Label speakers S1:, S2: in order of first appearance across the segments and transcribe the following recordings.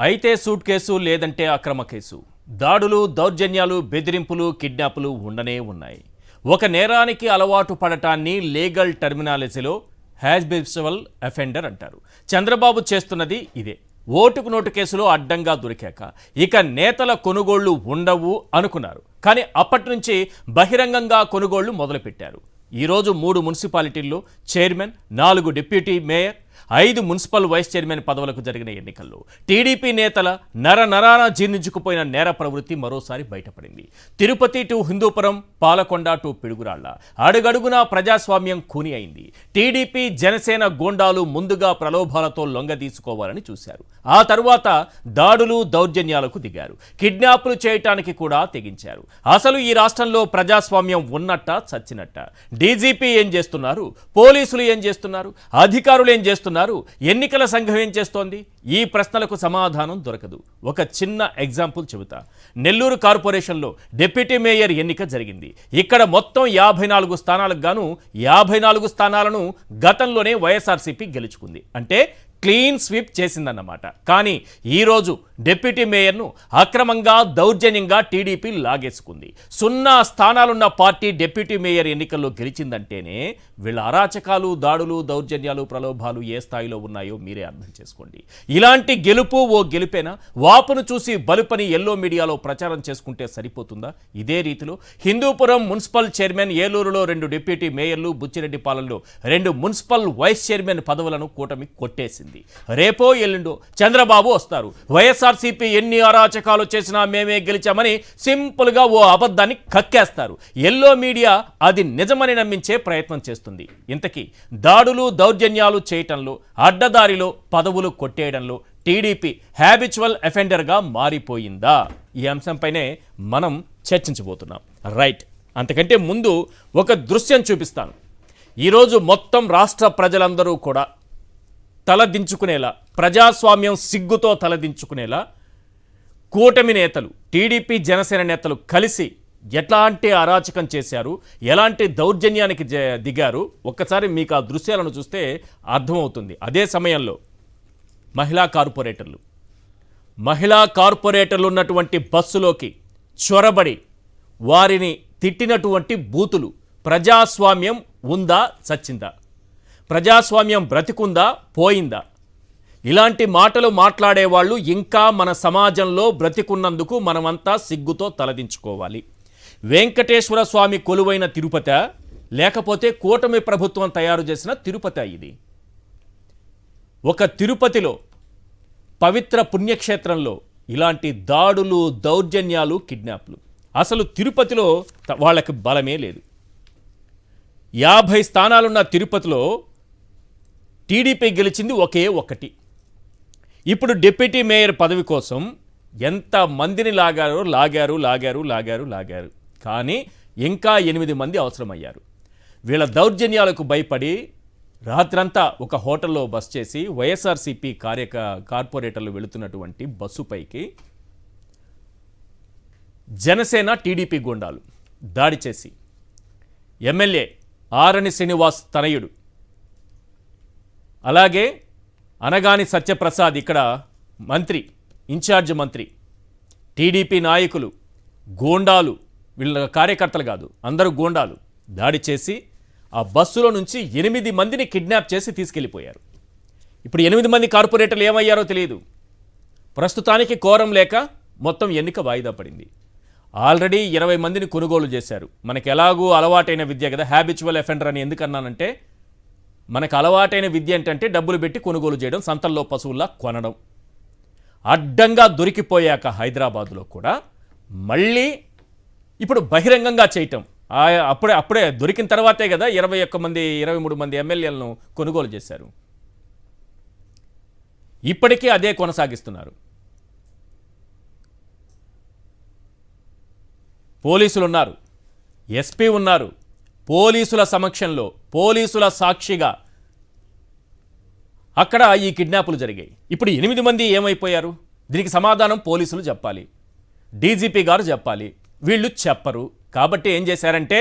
S1: అయితే suit case లేదంటే అక్రమ కేసు. దాడులు, దౌర్జన్యాలు, బెదిరింపులు, కిడ్నాపులు ఉండనే ఉన్నాయి. ఒక నేరానికి అలవాటు పడటాన్ని లీగల్ టర్మినాలజీలో హ్యాబిచువల్ అఫెండర్ అంటారు. చంద్రబాబు చేస్తున్నది ఇదే. ఓటుకు నోటు కేసులో అడ్డంగా దొరికాక ఇక నేతల కొనుగోళ్లు ఉండవు అనుకున్నారు. కానీ అప్పటి నుంచి బహిరంగంగా కొనుగోళ్లు మొదలుపెట్టారు. ఈరోజు 3 మున్సిపాలిటీల్లో chairman, 4 deputy mayor, 5 municipal vice chairman పదవులకు జరిగిన ఎన్నికల్లో టీడీపీ నేతల నరాన జీర్ణించుకుపోయిన నేర ప్రవృత్తి మరోసారి బయటపడింది. తిరుపతి టు హిందూపురం, పాలకొండ టు పిడుగురాళ్ల అడుగడుగునా ప్రజాస్వామ్యం కూని అయింది. టీడీపీ, జనసేన గోండాలు ముందుగా ప్రలోభాలతో లొంగదీసుకోవాలని చూశారు. ఆ తరువాత దాడులు, దౌర్జన్యాలకు దిగారు. కిడ్నాపులు చేయటానికి కూడా తెగించారు. అసలు ఈ రాష్ట్రంలో ప్రజాస్వామ్యం ఉన్నట్ట చచ్చినట్ట? డీజీపీ ఏం చేస్తున్నారు? పోలీసులు ఏం చేస్తున్నారు? అధికారులు ఏం చేస్తున్నారు? ఎన్నికల సంఘం ఏం చేస్తోంది? ఈ ప్రశ్నలకు సమాధానం దొరకదు. ఒక చిన్న ఎగ్జాంపుల్ చెబుతా. నెల్లూరు కార్పొరేషన్లో డిప్యూటీ మేయర్ ఎన్నిక జరిగింది. ఇక్కడ మొత్తం 54 స్థానాలకు గాను 54 స్థానాలను గతంలోనే వైఎస్ఆర్సీపీ గెలుచుకుంది. అంటే క్లీన్ స్వీప్ చేసిందన్నమాట. కానీ ఈరోజు డిప్యూటీ మేయర్ను అక్రమంగా, దౌర్జన్యంగా టీడీపీ లాగేసుకుంది. 0 స్థానాలున్న పార్టీ డిప్యూటీ మేయర్ ఎన్నికల్లో గెలిచిందంటేనే వీళ్ళ అరాచకాలు, దాడులు, దౌర్జన్యాలు, ప్రలోభాలు ఏ స్థాయిలో ఉన్నాయో మీరే అర్థం చేసుకోండి. ఇలాంటి గెలుపు ఓ గెలుపేనా? వాపును చూసి బలుపని ఎల్లో మీడియాలో ప్రచారం చేసుకుంటే సరిపోతుందా? ఇదే రీతిలో హిందూపురం మున్సిపల్ చైర్మన్, ఏలూరులో 2 డిప్యూటీ మేయర్లు, బుచ్చిరెడ్డిపాలెంలో 2 మున్సిపల్ వైస్ చైర్మన్ పదవులను కూటమి కొట్టేసింది. రేపో ఎల్లుండో చంద్రబాబు వస్తారు. వైఎస్ఆర్సీపీ ఎన్ని అరాచకాలు చేసినా మేమే గెలిచామని సింపుల్గా ఓ అబద్ధాన్ని కక్కేస్తారు. ఎల్లో మీడియా అది నిజమని నమ్మించే ప్రయత్నం చేస్తుంది. ఇంతకీ దాడులు, దౌర్జన్యాలు చేయటంలో, అడ్డదారిలో పదవులు కొట్టేయడంలో టీడీపీ హ్యాబిచువల్ అఫెండర్గా మారిపోయిందా? ఈ అంశంపైనే మనం చర్చించబోతున్నాం. రైట్, అంతకంటే ముందు ఒక దృశ్యం చూపిస్తాను. ఈరోజు మొత్తం రాష్ట్ర ప్రజలందరూ కూడా తలదించుకునేలా, ప్రజాస్వామ్యం సిగ్గుతో తలదించుకునేలా కూటమి నేతలు, టీడీపీ, జనసేన నేతలు కలిసి ఎట్లాంటి అరాచకం చేశారు, ఎలాంటి దౌర్జన్యానికి దిగారు, ఒక్కసారి మీకు ఆ దృశ్యాలను చూస్తే అర్థమవుతుంది. అదే సమయంలో మహిళా కార్పొరేటర్లు ఉన్నటువంటి బస్సులోకి చొరబడి వారిని తిట్టినటువంటి బూతులు. ప్రజాస్వామ్యం ఉందా, చచ్చిందా? ప్రజాస్వామ్యం బ్రతికుందా, పోయిందా? ఇలాంటి మాటలు మాట్లాడేవాళ్ళు ఇంకా మన సమాజంలో బ్రతికున్నందుకు మనమంతా సిగ్గుతో తలదించుకోవాలి. వెంకటేశ్వర స్వామి కొలువైన తిరుపతి, లేకపోతే కూటమి ప్రభుత్వం తయారు చేసిన తిరుపతి ఇది? ఒక తిరుపతిలో, పవిత్ర పుణ్యక్షేత్రంలో ఇలాంటి దాడులు, దౌర్జన్యాలు, కిడ్నాప్లు. అసలు తిరుపతిలో వాళ్ళకి బలమే లేదు. 50 స్థానాలున్న తిరుపతిలో టీడీపీ గెలిచింది ఒకే ఒక్కటి. ఇప్పుడు డిప్యూటీ మేయర్ పదవి కోసం ఎంత మందిని లాగారు. కానీ ఇంకా 8 మంది అవసరమయ్యారు. వీళ్ళ దౌర్జన్యాలకు భయపడి రాత్రంతా ఒక హోటల్లో బస చేసి వైఎస్ఆర్సీపీ కార్పొరేటర్లు వెళుతున్నటువంటి బస్సుపైకి జనసేన, టీడీపీ గుండాలు దాడి చేసి ఎమ్మెల్యే ఆరణి శ్రీనివాస్ తనయుడు, అలాగే అనగాని సత్యప్రసాద్, ఇక్కడ మంత్రి, ఇన్ఛార్జ్ మంత్రి, టీడీపీ నాయకులు, గోండాలు, వీళ్ళ కార్యకర్తలు కాదు, అందరూ గోండాలు దాడి చేసి ఆ బస్సులో నుంచి 8 మందిని కిడ్నాప్ చేసి తీసుకెళ్ళిపోయారు. ఇప్పుడు 8 మంది కార్పొరేటర్లు ఏమయ్యారో తెలియదు. ప్రస్తుతానికి కోరం లేక మొత్తం ఎన్నిక వాయిదా పడింది. ఆల్రెడీ 20 మందిని కొనుగోలు చేశారు. మనకి ఎలాగూ అలవాటైన విద్య కదా, హ్యాబిచువల్ అఫెండర్ అని ఎందుకన్నానంటే, మనకు అలవాటైన విద్య ఏంటంటే డబ్బులు పెట్టి కొనుగోలు చేయడం, సంతల్లో పశువుల్లా కొనడం. అడ్డంగా దొరికిపోయాక హైదరాబాదులో కూడా మళ్ళీ ఇప్పుడు బహిరంగంగా చేయటం. అప్పుడే దొరికిన తర్వాతే కదా 23 మంది ఎమ్మెల్యేలను కొనుగోలు చేశారు. ఇప్పటికీ అదే కొనసాగిస్తున్నారు. పోలీసులు ఉన్నారు, ఎస్పీ ఉన్నారు. పోలీసుల సమక్షంలో, పోలీసుల సాక్షిగా అక్కడ ఈ కిడ్నాపులు జరిగాయి. ఇప్పుడు 8 మంది ఏమైపోయారు? దీనికి సమాధానం పోలీసులు చెప్పాలి, డీజీపీ గారు చెప్పాలి. వీళ్ళు చెప్పరు. కాబట్టి ఏం చేశారంటే,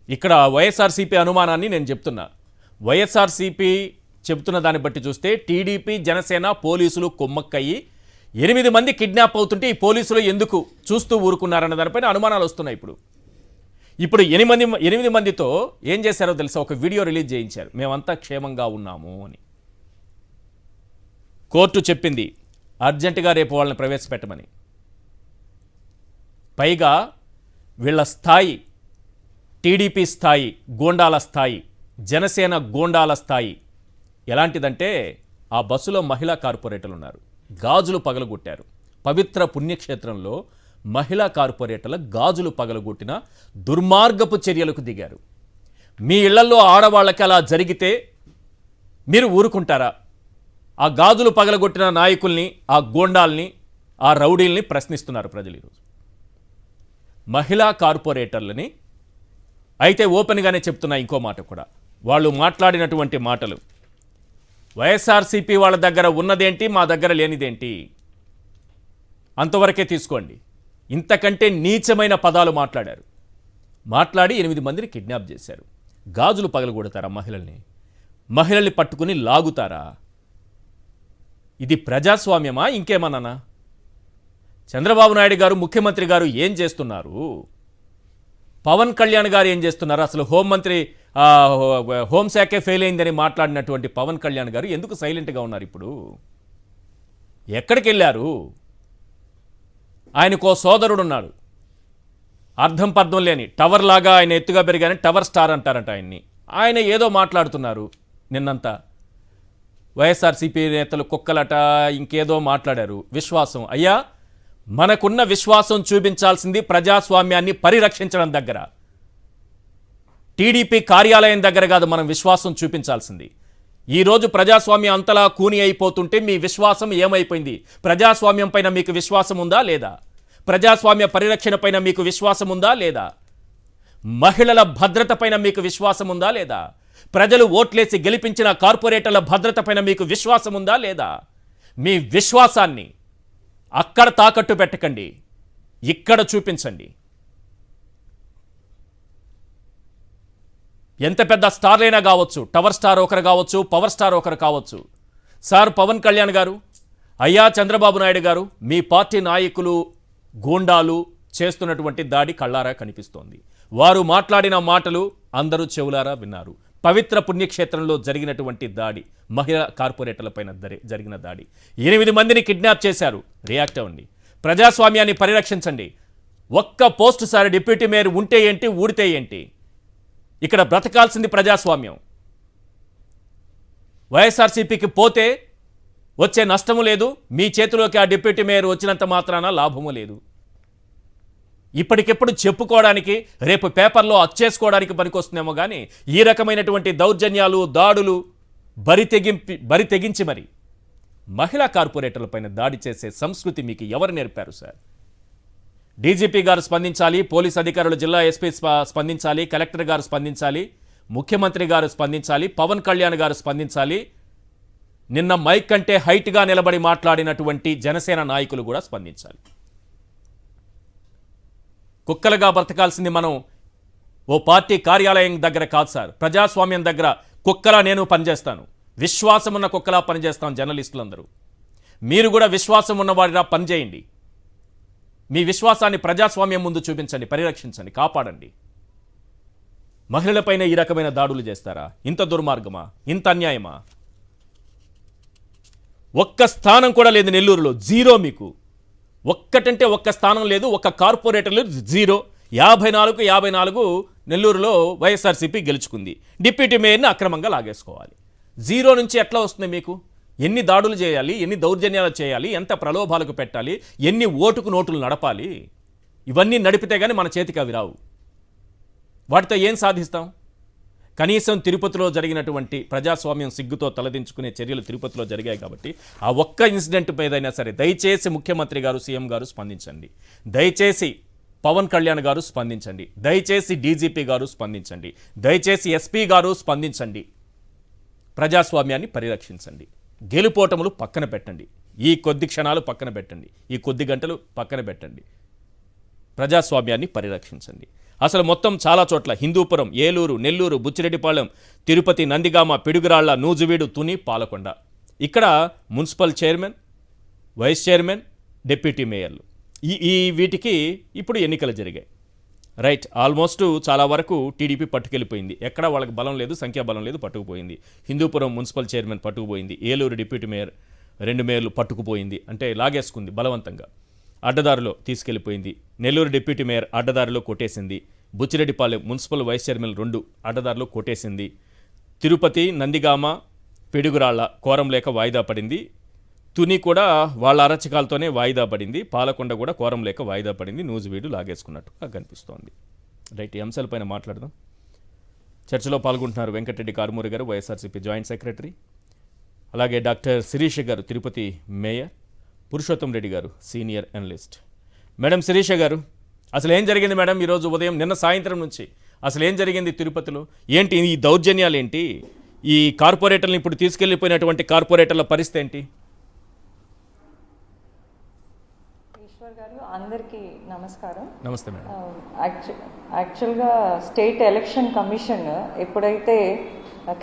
S1: ఇక్కడ వైఎస్ఆర్సీపీ అనుమానాన్ని నేను చెప్తున్నా. వైఎస్ఆర్సీపీ చెబుతున్న దాన్ని బట్టి చూస్తే టీడీపీ, జనసేన, పోలీసులు కొమ్మక్కయ్యి 8 మంది కిడ్నాప్ అవుతుంటే ఈ పోలీసులు ఎందుకు చూస్తూ ఊరుకున్నారన్న దానిపైన అనుమానాలు వస్తున్నాయి. ఇప్పుడు 8 మందితో ఏం చేశారో తెలుసా, ఒక వీడియో రిలీజ్ చేయించారు, మేమంతా క్షేమంగా ఉన్నాము అని. కోర్టు చెప్పింది అర్జెంటుగా రేపు వాళ్ళని ప్రవేశపెట్టమని. పైగా వీళ్ళ స్థాయి టీడీపీ స్థాయి, గోండాల స్థాయి, జనసేన గోండాల స్థాయి ఎలాంటిదంటే ఆ బస్సులో మహిళా కార్పొరేటర్లు ఉన్నారు, గాజులు పగలగొట్టారు. పవిత్ర పుణ్యక్షేత్రంలో మహిళా కార్పొరేటర్ల గాజులు పగలగొట్టిన దుర్మార్గపు చర్యలకు దిగారు. మీ ఇళ్లలో ఆడవాళ్ళకి అలా జరిగితే మీరు ఊరుకుంటారా? ఆ గాజులు పగలగొట్టిన నాయకుల్ని, ఆ గోండాల్ని, ఆ రౌడీల్ని ప్రశ్నిస్తున్నారు ప్రజలు ఈరోజు. మహిళా కార్పొరేటర్లని అయితే ఓపెన్గానే చెప్తున్నా ఇంకో మాట కూడా, వాళ్ళు మాట్లాడినటువంటి మాటలు, వైఎస్ఆర్సీపీ వాళ్ళ దగ్గర ఉన్నదేంటి, మా దగ్గర లేనిదేంటి, అంతవరకే తీసుకోండి. ఇంతకంటే నీచమైన పదాలు మాట్లాడారు. మాట్లాడి 8 మందిని కిడ్నాప్ చేశారు. గాజులు పగలగొడతారా మహిళల్ని పట్టుకుని లాగుతారా? ఇది ప్రజాస్వామ్యమా ఇంకేమన్నానా? చంద్రబాబు నాయుడు గారు, ముఖ్యమంత్రి గారు ఏం చేస్తున్నారు? పవన్ కళ్యాణ్ గారు ఏం చేస్తున్నారు? అసలు హోంశాఖే ఫెయిల్ అయిందని మాట్లాడినటువంటి పవన్ కళ్యాణ్ గారు ఎందుకు సైలెంట్గా ఉన్నారు? ఇప్పుడు ఎక్కడికి వెళ్ళారు? ఆయనకో సోదరుడు ఉన్నాడు, అర్థం పర్థం లేని టవర్ లాగా, ఆయన ఎత్తుగా పెరిగానే టవర్ స్టార్ అంటారంట ఆయన్ని. ఆయన ఏదో మాట్లాడుతున్నారు నిన్నంతా. వైఎస్ఆర్సీపీ నేతలు కుక్కలట, ఇంకేదో మాట్లాడారు. విశ్వాసం అయ్యా, మనకున్న విశ్వాసం చూపించాల్సింది ప్రజాస్వామ్యాన్ని పరిరక్షించడం దగ్గర, టీడీపీ కార్యాలయం దగ్గర కాదు మనం విశ్వాసం చూపించాల్సింది. ఈరోజు ప్రజాస్వామ్యం అంతలా కూని అయిపోతుంటే మీ విశ్వాసం ఏమైపోయింది? ప్రజాస్వామ్యం పైన మీకు విశ్వాసం ఉందా లేదా? ప్రజాస్వామ్య పరిరక్షణ పైన మీకు విశ్వాసం ఉందా లేదా? మహిళల భద్రత పైన మీకు విశ్వాసం ఉందా లేదా? ప్రజలు ఓట్లేసి గెలిపించిన కార్పొరేటర్ల భద్రత పైన మీకు విశ్వాసం ఉందా లేదా? మీ విశ్వాసాన్ని అక్కడ తాకట్టు పెట్టకండి, ఇక్కడ చూపించండి. ఎంత పెద్ద స్టార్లైనా కావచ్చు, టవర్ స్టార్ ఒకరు కావచ్చు, పవర్ స్టార్ ఒకరు కావచ్చు. సార్ పవన్ కళ్యాణ్ గారు, అయ్యా చంద్రబాబు నాయుడు గారు, మీ పార్టీ నాయకులు గూండాలు చేస్తున్నటువంటి దాడి కళ్ళారా కనిపిస్తోంది. వారు మాట్లాడిన మాటలు అందరూ చెవులారా విన్నారు. పవిత్ర పుణ్యక్షేత్రంలో జరిగినటువంటి దాడి, మహిళా కార్పొరేటర్లపైన జరిగిన దాడి, 8 మందిని కిడ్నాప్ చేశారు. రియాక్ట్ అవ్వండి, ప్రజాస్వామ్యాన్ని పరిరక్షించండి. ఒక్క పోస్ట్ సార్ డిప్యూటీ మేయర్ ఉంటే ఏంటి, ఊడితే ఏంటి? ఇక్కడ బ్రతకాల్సింది ప్రజాస్వామ్యం. వైఎస్ఆర్సీపీకి పోతే వచ్చే నష్టము లేదు, మీ చేతిలోకి ఆ డిప్యూటీ మేయర్ వచ్చినంత మాత్రాన లాభము లేదు. ఇప్పటికెప్పుడు చెప్పుకోవడానికి, రేపు పేపర్లో అచ్చేసుకోవడానికి పనికొస్తుందేమో కానీ ఈ రకమైనటువంటి దౌర్జన్యాలు, దాడులు బరి తెగించి మరి మహిళా కార్పొరేటర్లపైన దాడి చేసే సంస్కృతి మీకు ఎవరు నేర్పారు సార్? డీజీపీ గారు స్పందించాలి, పోలీస్ అధికారులు, జిల్లా ఎస్పీ స్పందించాలి, కలెక్టర్ గారు స్పందించాలి, ముఖ్యమంత్రి గారు స్పందించాలి, పవన్ కళ్యాణ్ గారు స్పందించాలి, నిన్న మైక్ కంటే హైట్గా నిలబడి మాట్లాడినటువంటి జనసేన నాయకులు కూడా స్పందించాలి. కుక్కలుగా బ్రతకాల్సింది మనం ఓ పార్టీ కార్యాలయం దగ్గర కాదు సార్, ప్రజాస్వామ్యం దగ్గర కుక్కలా నేను పనిచేస్తాను, విశ్వాసం ఉన్న కుక్కలా పనిచేస్తాను. జర్నలిస్టులందరూ మీరు కూడా విశ్వాసం ఉన్నవాడిలా పనిచేయండి. మీ విశ్వాసాన్ని ప్రజాస్వామ్యం ముందు చూపించండి, పరిరక్షించండి, కాపాడండి. మహిళలపైన ఈ రకమైన దాడులు చేస్తారా? ఇంత దుర్మార్గమా, ఇంత అన్యాయమా? ఒక్క స్థానం కూడా లేదు నెల్లూరులో, జీరో. మీకు ఒక్కటంటే ఒక్క స్థానం లేదు, ఒక్క కార్పొరేటర్లు జీరో. 54 నెల్లూరులో వైఎస్ఆర్సీపీ గెలుచుకుంది. డిప్యూటీ మేయర్ని అక్రమంగా లాగేసుకోవాలి. జీరో నుంచి ఎట్లా వస్తుంది మీకు? ఎన్ని దాడులు చేయాలి, ఎన్ని దౌర్జన్యాలు చేయాలి, ఎంత ప్రలోభాలకు పెట్టాలి, ఎన్ని ఓటుకు నోటులు నడపాలి? ఇవన్నీ నడిపితే కానీ మన చేతికి అవి రావు. వాటితో ఏం సాధిస్తాం? కనీసం తిరుపతిలో జరిగినటువంటి ప్రజాస్వామ్యం సిగ్గుతో తలదించుకునే చర్యలు తిరుపతిలో జరిగాయి కాబట్టి ఆ ఒక్క ఇన్సిడెంట్ మీదైనా సరే దయచేసి ముఖ్యమంత్రి గారు, సీఎం గారు స్పందించండి. దయచేసి పవన్ కళ్యాణ్ గారు స్పందించండి. దయచేసి డీజీపీ గారు స్పందించండి. దయచేసి ఎస్పీ గారు స్పందించండి. ప్రజాస్వామ్యాన్ని పరిరక్షించండి. గెలుపోటములు పక్కన పెట్టండి. ఈ కొద్ది క్షణాలు పక్కన పెట్టండి, ఈ కొద్ది గంటలు పక్కన పెట్టండి. ప్రజాస్వామ్యాన్ని పరిరక్షించండి. అసలు మొత్తం చాలా చోట్ల హిందూపురం, ఏలూరు, నెల్లూరు, బుచ్చిరెడ్డిపాళెం, తిరుపతి, నందిగామ, పిడుగురాళ్ల, నూజువీడు, తుని, పాలకొండ, ఇక్కడ municipal chairman, vice chairman, deputy మేయర్లు ఈ వీటికి ఇప్పుడు ఎన్నికలు జరిగాయి. రైట్, ఆల్మోస్ట్ చాలా వరకు టీడీపీ పట్టుకెళ్ళిపోయింది. ఎక్కడా వాళ్ళకి బలం లేదు, సంఖ్యాబలం లేదు, పట్టుకుపోయింది. హిందూపురం మున్సిపల్ చైర్మన్ పట్టుకుపోయింది. ఏలూరు డిప్యూటీ మేయర్ 2 మేయర్లు పట్టుకుపోయింది, అంటే లాగేసుకుంది బలవంతంగా, అడ్డదారిలో తీసుకెళ్లిపోయింది. నెల్లూరు డిప్యూటీ మేయర్ అడ్డదారిలో కొట్టేసింది. బుచ్చిరెడ్డిపాలెం మున్సిపల్ వైస్ చైర్మన్ 2 అడ్డదారిలో కొట్టేసింది. తిరుపతి, నందిగామ, పిడుగురాళ్ల కోరం లేక వాయిదా పడింది. తుని కూడా వాళ్ళ అరచకాలతోనే వాయిదా పడింది. పాలకొండ కూడా కోరం లేక వాయిదా పడింది. నూజివీడు లాగేసుకున్నట్టుగా కనిపిస్తోంది. రైట్, ఈ అంశాలపైన మాట్లాడదాం. చర్చలో పాల్గొంటున్నారు వెంకటరెడ్డి కారుమూరి గారు, వైఎస్ఆర్సీపీ జాయింట్ సెక్రటరీ, అలాగే డాక్టర్ శిరీష గారు, తిరుపతి మేయర్, పురుషోత్తం రెడ్డి గారు, సీనియర్ అనలిస్ట్. మేడం శిరీష గారు, అసలు ఏం జరిగింది మేడం ఈరోజు ఉదయం, నిన్న సాయంత్రం నుంచి అసలు ఏం జరిగింది తిరుపతిలో? ఏంటి ఈ దౌర్జన్యాలు, ఏంటి ఈ కార్పొరేటర్లను ఇప్పుడు తీసుకెళ్లిపోయినటువంటి కార్పొరేటర్ల పరిస్థితి ఏంటి?
S2: గారు అందరికీ నమస్కారం.
S1: నమస్తే మేడం.
S2: యాక్చువల్గా స్టేట్ ఎలక్షన్ కమిషన్ ఎప్పుడైతే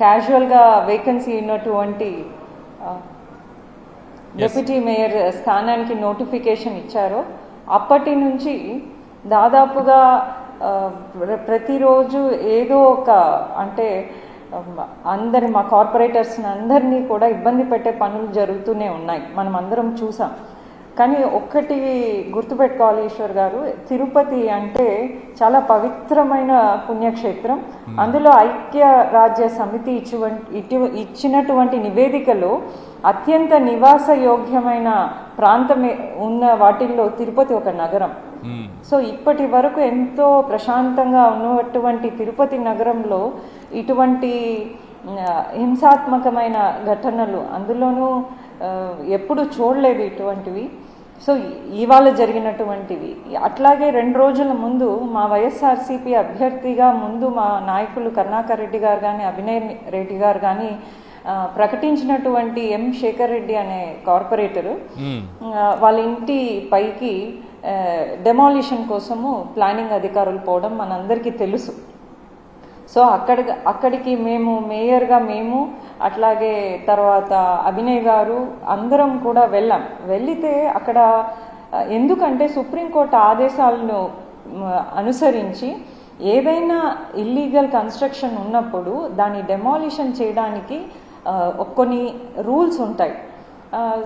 S2: క్యాజువల్గా వేకెన్సీ ఉన్నటువంటి డిప్యూటీ మేయర్ స్థానానికి నోటిఫికేషన్ ఇచ్చారో అప్పటి నుంచి దాదాపుగా ప్రతిరోజు ఏదో ఒక అంటే మా కార్పొరేటర్స్ని అందరినీ కూడా ఇబ్బంది పెట్టే పనులు జరుగుతూనే ఉన్నాయి, మనం అందరం చూసాం. కానీ ఒక్కటి గుర్తుపెట్టుకోవాలి ఈశ్వర్ గారు, తిరుపతి అంటే చాలా పవిత్రమైన పుణ్యక్షేత్రం. అందులో ఐక్యరాజ్య సమితి ఇచ్చినటువంటి నివేదికలో అత్యంత నివాసయోగ్యమైన ప్రాంతమే ఉన్న వాటిల్లో తిరుపతి ఒక నగరం. సో ఇప్పటి వరకు ఎంతో ప్రశాంతంగా ఉన్నటువంటి తిరుపతి నగరంలో ఇటువంటి హింసాత్మకమైన ఘటనలు అందులోనూ ఎప్పుడు చూడలేదు ఇటువంటివి. సో ఇవాళ జరిగినటువంటివి. అట్లాగే 2 రోజుల ముందు మా వైఎస్ఆర్సీపీ అభ్యర్థిగా ముందు మా నాయకులు కరుణాకర్ రెడ్డి గారు కానీ అభినయ్ రెడ్డి గారు కానీ ప్రకటించినటువంటి ఎం శేఖర్ రెడ్డి అనే కార్పొరేటరు వాళ్ళ ఇంటి పైకి డెమాలిషన్ కోసము ప్లానింగ్ అధికారులు పోవడం మనందరికీ తెలుసు. సో అక్కడికి మేము మేయర్గా మేము అట్లాగే తర్వాత అభినయ్ గారు అందరం కూడా వెళితే అక్కడ ఎందుకంటే సుప్రీంకోర్టు ఆదేశాలను అనుసరించి ఏదైనా ఇల్లీగల్ కన్స్ట్రక్షన్ ఉన్నప్పుడు దాన్ని డెమాలిషన్ చేయడానికి కొన్ని రూల్స్ ఉంటాయి.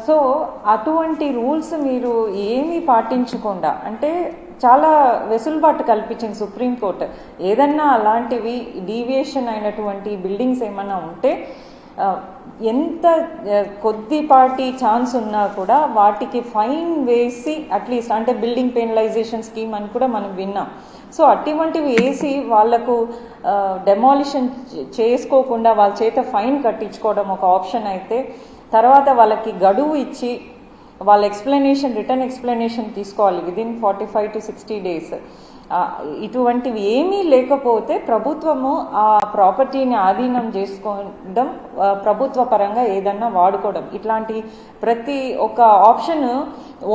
S2: సో అటువంటి రూల్స్ మీరు ఏమీ పాటించకుండా అంటే చాలా వెసులుబాటు కల్పించింది సుప్రీంకోర్టు. ఏదన్నా అలాంటివి డీవియేషన్ అయినటువంటి బిల్డింగ్స్ ఏమన్నా ఉంటే ఎంత కొద్దిపాటి ఛాన్స్ ఉన్నా కూడా వాటికి ఫైన్ వేసి అట్లీస్ట్ అంటే బిల్డింగ్ పెనలైజేషన్ స్కీమ్ అని కూడా మనం విన్నాం. సో అటువంటివి వేసి వాళ్లకు డెమాలిషన్ చేసుకోకుండా వాళ్ళ చేత ఫైన్ కట్టించుకోవడం ఒక ఆప్షన్ అయితే, తర్వాత వాళ్ళకి గడువు ఇచ్చి వాళ్ళ రిటర్న్ ఎక్స్ప్లెనేషన్ తీసుకోవాలి విదిన్ 45 to 60 days. ఇటువంటివి ఏమీ లేకపోతే ప్రభుత్వము ఆ ప్రాపర్టీని ఆధీనం చేసుకోవడం, ప్రభుత్వ పరంగా ఏదన్నా వాడుకోవడం, ఇట్లాంటి ప్రతి ఒక్క ఆప్షన్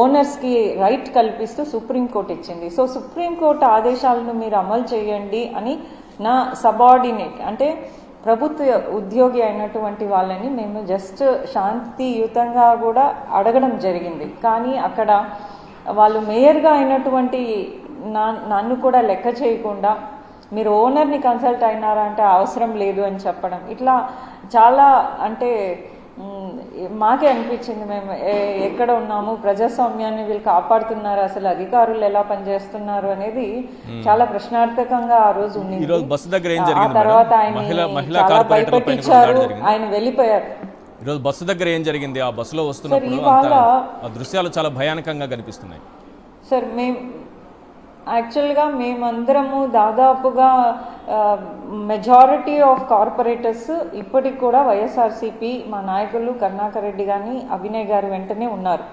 S2: ఓనర్స్కి రైట్ కల్పిస్తూ సుప్రీంకోర్టు ఇచ్చింది. సో సుప్రీంకోర్టు ఆదేశాలను మీరు అమలు చేయండి అని నా సబార్డినేట్ అంటే ప్రభుత్వ ఉద్యోగి అయినటువంటి వాళ్ళని మేము జస్ట్ శాంతియుతంగా కూడా అడగడం జరిగింది. కానీ అక్కడ వాళ్ళు మేయర్గా అయినటువంటి నన్ను కూడా లెక్క చేయకుండా మీరు ఓనర్ని కన్సల్ట్ అయినారా అంటే అవసరం లేదు అని చెప్పడం, ఇట్లా చాలా అంటే మాకే అనిపించింది మేము ఎక్కడ ఉన్నాము, ప్రజాస్వామ్యాన్ని వీళ్ళు కాపాడుతున్నారు, అసలు అధికారులు ఎలా పనిచేస్తున్నారు అనేది చాలా ప్రశ్నార్థకంగా ఆ రోజు ఉంది. ఆ తర్వాత ఆయన చాలా భయపెట్టించారు, ఆయన వెళ్ళిపోయారు.
S1: ఈరోజు బస్సు దగ్గర ఏం జరిగింది? ఆ బస్సులో వస్తున్నప్పుడు ఆ దృశ్యాలు చాలా భయానకంగా కనిపిస్తున్నాయి
S2: సార్. యాక్చువల్గా మేమందరము దాదాపుగా మెజారిటీ ఆఫ్ కార్పొరేటర్స్ ఇప్పటికి కూడా వైఎస్ఆర్సీపీ మా నాయకులు కరుణాకర్ రెడ్డి కానీ అభినయ్ గారు వెంటనే ఉన్నారు.